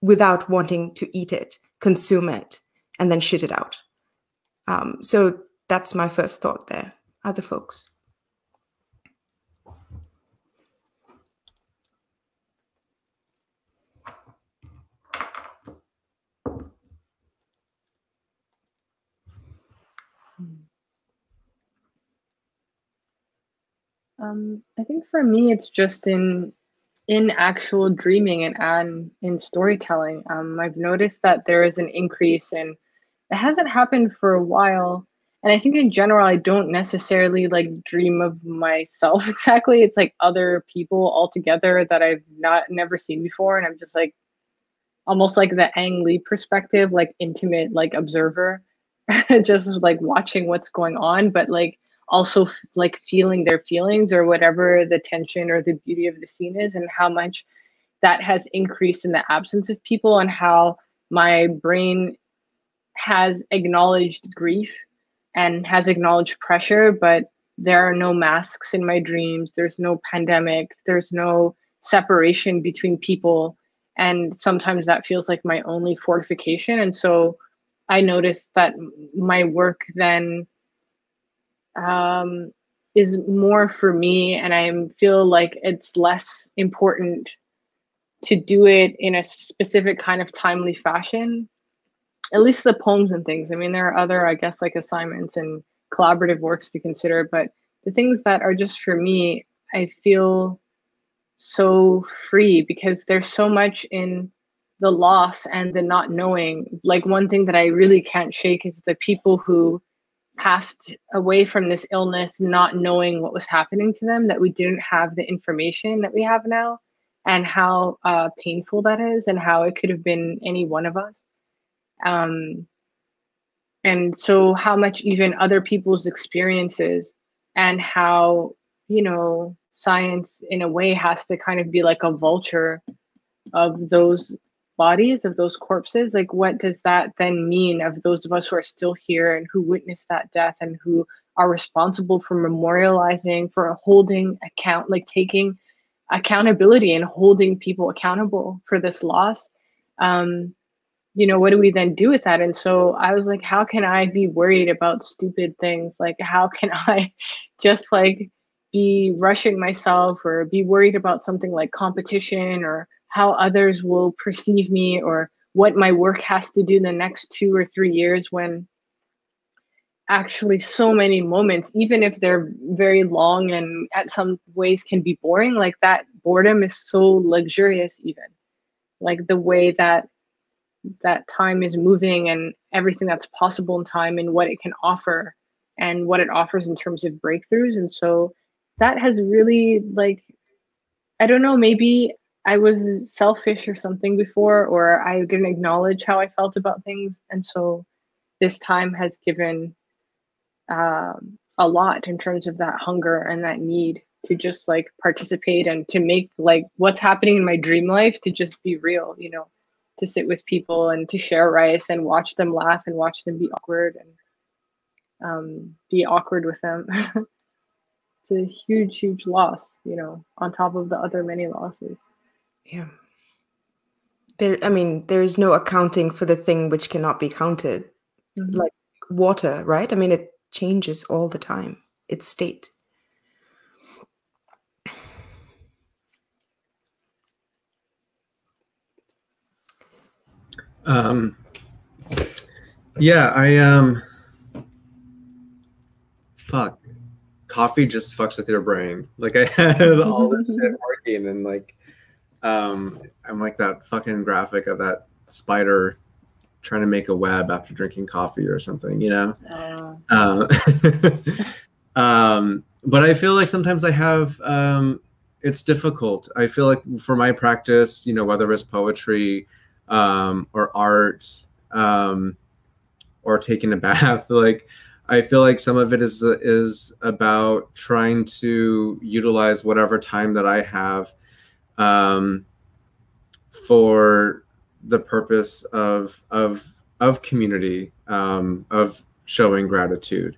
without wanting to eat it, consume it, and then shit it out. So that's my first thought there. Other folks? I think for me, it's just in actual dreaming and in storytelling. I've noticed that there is an increase, and it hasn't happened for a while. And I think in general, I don't necessarily like dream of myself exactly. It's like other people altogether that I've never seen before. And I'm just like, almost like the Ang Lee perspective, like intimate, like observer, just like watching what's going on, but like also like feeling their feelings or whatever the tension or the beauty of the scene is, and how much that has increased in the absence of people, and how my brain has acknowledged grief and has acknowledged pressure, but there are no masks in my dreams. There's no pandemic. There's no separation between people. And sometimes that feels like my only fortification. And so I noticed that my work then is more for me, and I feel like it's less important to do it in a specific kind of timely fashion. At least the poems and things. I mean, there are other, I guess, like assignments and collaborative works to consider, but the things that are just for me, I feel so free because there's so much in the loss and the not knowing. Like, one thing that I really can't shake is the people who passed away from this illness not knowing what was happening to them, that we didn't have the information that we have now, and how painful that is, and how it could have been any one of us. And so how much even other people's experiences, and how, you know, science in a way has to kind of be like a vulture of those bodies, of those corpses. Like, what does that then mean of those of us who are still here and who witnessed that death and who are responsible for memorializing, for holding account, like taking accountability and holding people accountable for this loss? You know, what do we then do with that? And so I was like, how can I be worried about stupid things? Like, how can I just like be rushing myself, or be worried about something like competition, or how others will perceive me, or what my work has to do in the next 2 or 3 years, when actually so many moments, even if they're very long and at some ways can be boring, like that boredom is so luxurious, even like the way that time is moving and everything that's possible in time and what it can offer and what it offers in terms of breakthroughs. And so that has really, like, I don't know, maybe I was selfish or something before, or I didn't acknowledge how I felt about things. And so this time has given a lot in terms of that hunger and that need to just like participate and to make like what's happening in my dream life to just be real, you know, to sit with people and to share rice and watch them laugh and watch them be awkward and be awkward with them. It's a huge, huge loss, you know, on top of the other many losses. Yeah. I mean, there is no accounting for the thing which cannot be counted. Mm-hmm. Like water, right? I mean, it changes all the time, its state. Yeah, fuck. Coffee just fucks with your brain. Like, I had all this shit working, and like, I'm like that fucking graphic of that spider trying to make a web after drinking coffee or something, you know? But I feel like sometimes I have, it's difficult. I feel like for my practice, you know, whether it's poetry, or art, or taking a bath, like, I feel like some of it is about trying to utilize whatever time that I have, for the purpose of community, of showing gratitude.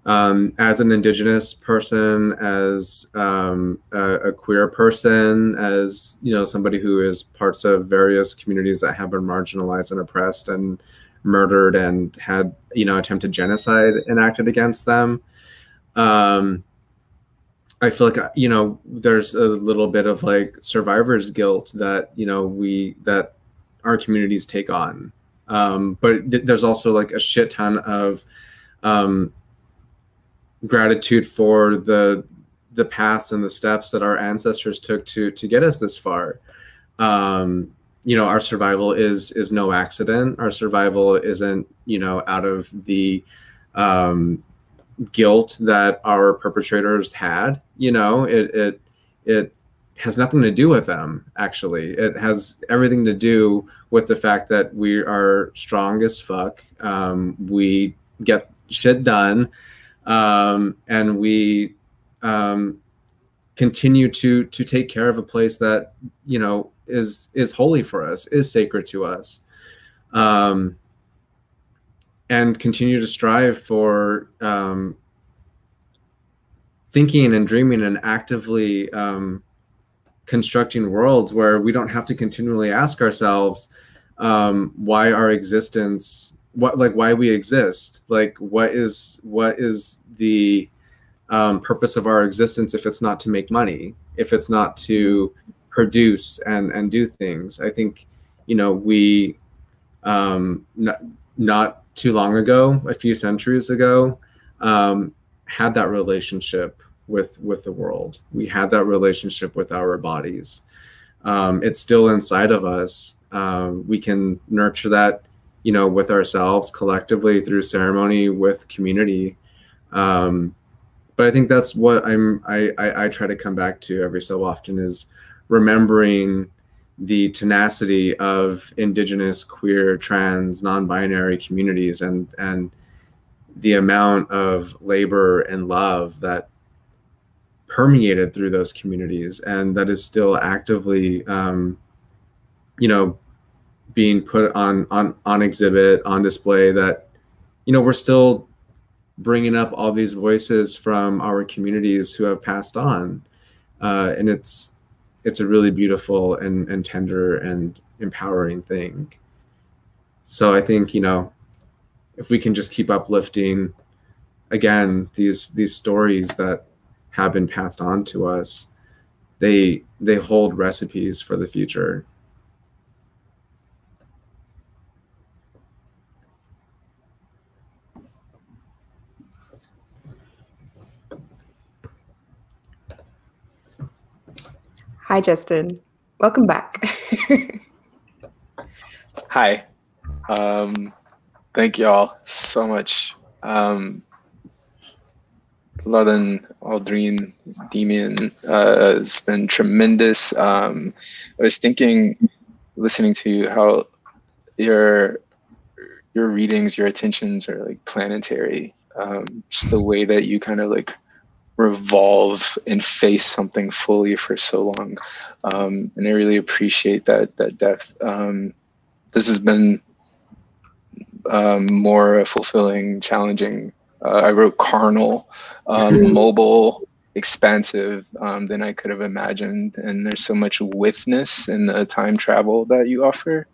As an Indigenous person, as a queer person, as, you know, somebody who is parts of various communities that have been marginalized and oppressed and murdered and had, you know, attempted genocide enacted against them. I feel like, you know, there's a little bit of like survivor's guilt that, you know, that our communities take on. But there's also like a shit ton of gratitude for the paths and the steps that our ancestors took to get us this far. You know, our survival is no accident. Our survival isn't, you know, out of the guilt that our perpetrators had. You know, it has nothing to do with them, actually. It has everything to do with the fact that we are strong as fuck. We get shit done, and we continue to take care of a place that, you know, is holy for us, is sacred to us, and continue to strive for thinking and dreaming and actively constructing worlds where we don't have to continually ask ourselves why our existence why we exist. Like, what is the purpose of our existence if it's not to make money, if it's not to produce and do things? I think, you know, we not too long ago, a few centuries ago, had that relationship with the world. We had that relationship with our bodies. It's still inside of us. We can nurture that, you know, with ourselves collectively through ceremony, with community. But I think that's what I try to come back to every so often, is remembering the tenacity of Indigenous, queer, trans, non-binary communities, and the amount of labor and love that permeated through those communities, and that is still actively, you know, being put on exhibit, on display. That, you know, we're still bringing up all these voices from our communities who have passed on, and it's a really beautiful and tender and empowering thing. So I think, you know, if we can just keep uplifting, again, these stories that have been passed on to us, they hold recipes for the future. Hi, Justin. Welcome back. Hi. Thank you all so much. Ladan, Aldrin, Demian, it's been tremendous. I was thinking, listening to you, how your readings, your attentions are like planetary. Just the way that you kind of like revolve and face something fully for so long. And I really appreciate that depth. This has been more fulfilling, challenging. I wrote carnal, mobile, expansive than I could have imagined. And there's so much withness in the time travel that you offer.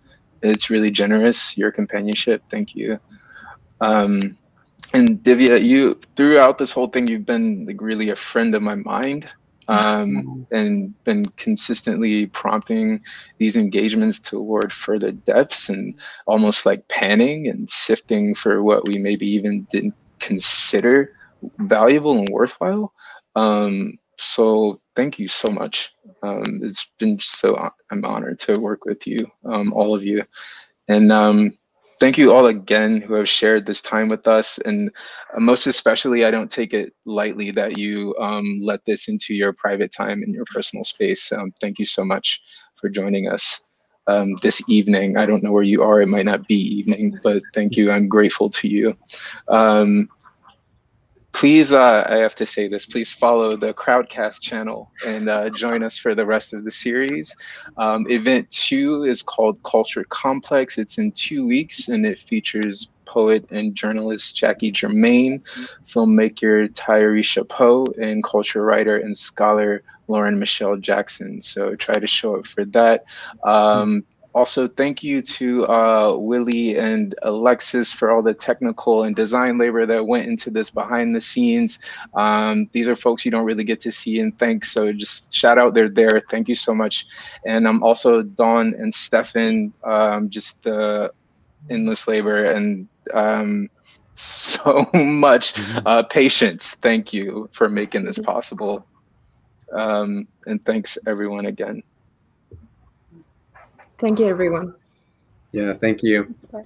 It's really generous, your companionship. Thank you. And Divya, you, throughout this whole thing, you've been like really a friend of my mind, and been consistently prompting these engagements toward further depths, and almost like panning and sifting for what we maybe even didn't consider valuable and worthwhile. So thank you so much. It's been I'm honored to work with you, all of you. And thank you all again who have shared this time with us. And most especially, I don't take it lightly that you let this into your private time and your personal space. Thank you so much for joining us this evening. I don't know where you are. It might not be evening, but thank you. I'm grateful to you. Please, I have to say this, please follow the Crowdcast channel and join us for the rest of the series. Event 2 is called Culture Complex. It's in 2 weeks, and it features poet and journalist Jackie Germain, filmmaker Tyresha Poe, and culture writer and scholar Lauren Michelle Jackson. So try to show up for that. Also, thank you to Willie and Alexis for all the technical and design labor that went into this behind the scenes. These are folks you don't really get to see and thank, so just shout out, they're there. Thank you so much. And also Dawn and Stefan, just the endless labor and so much patience. Thank you for making this possible. And thanks everyone again. Thank you, everyone. Yeah, thank you. Bye.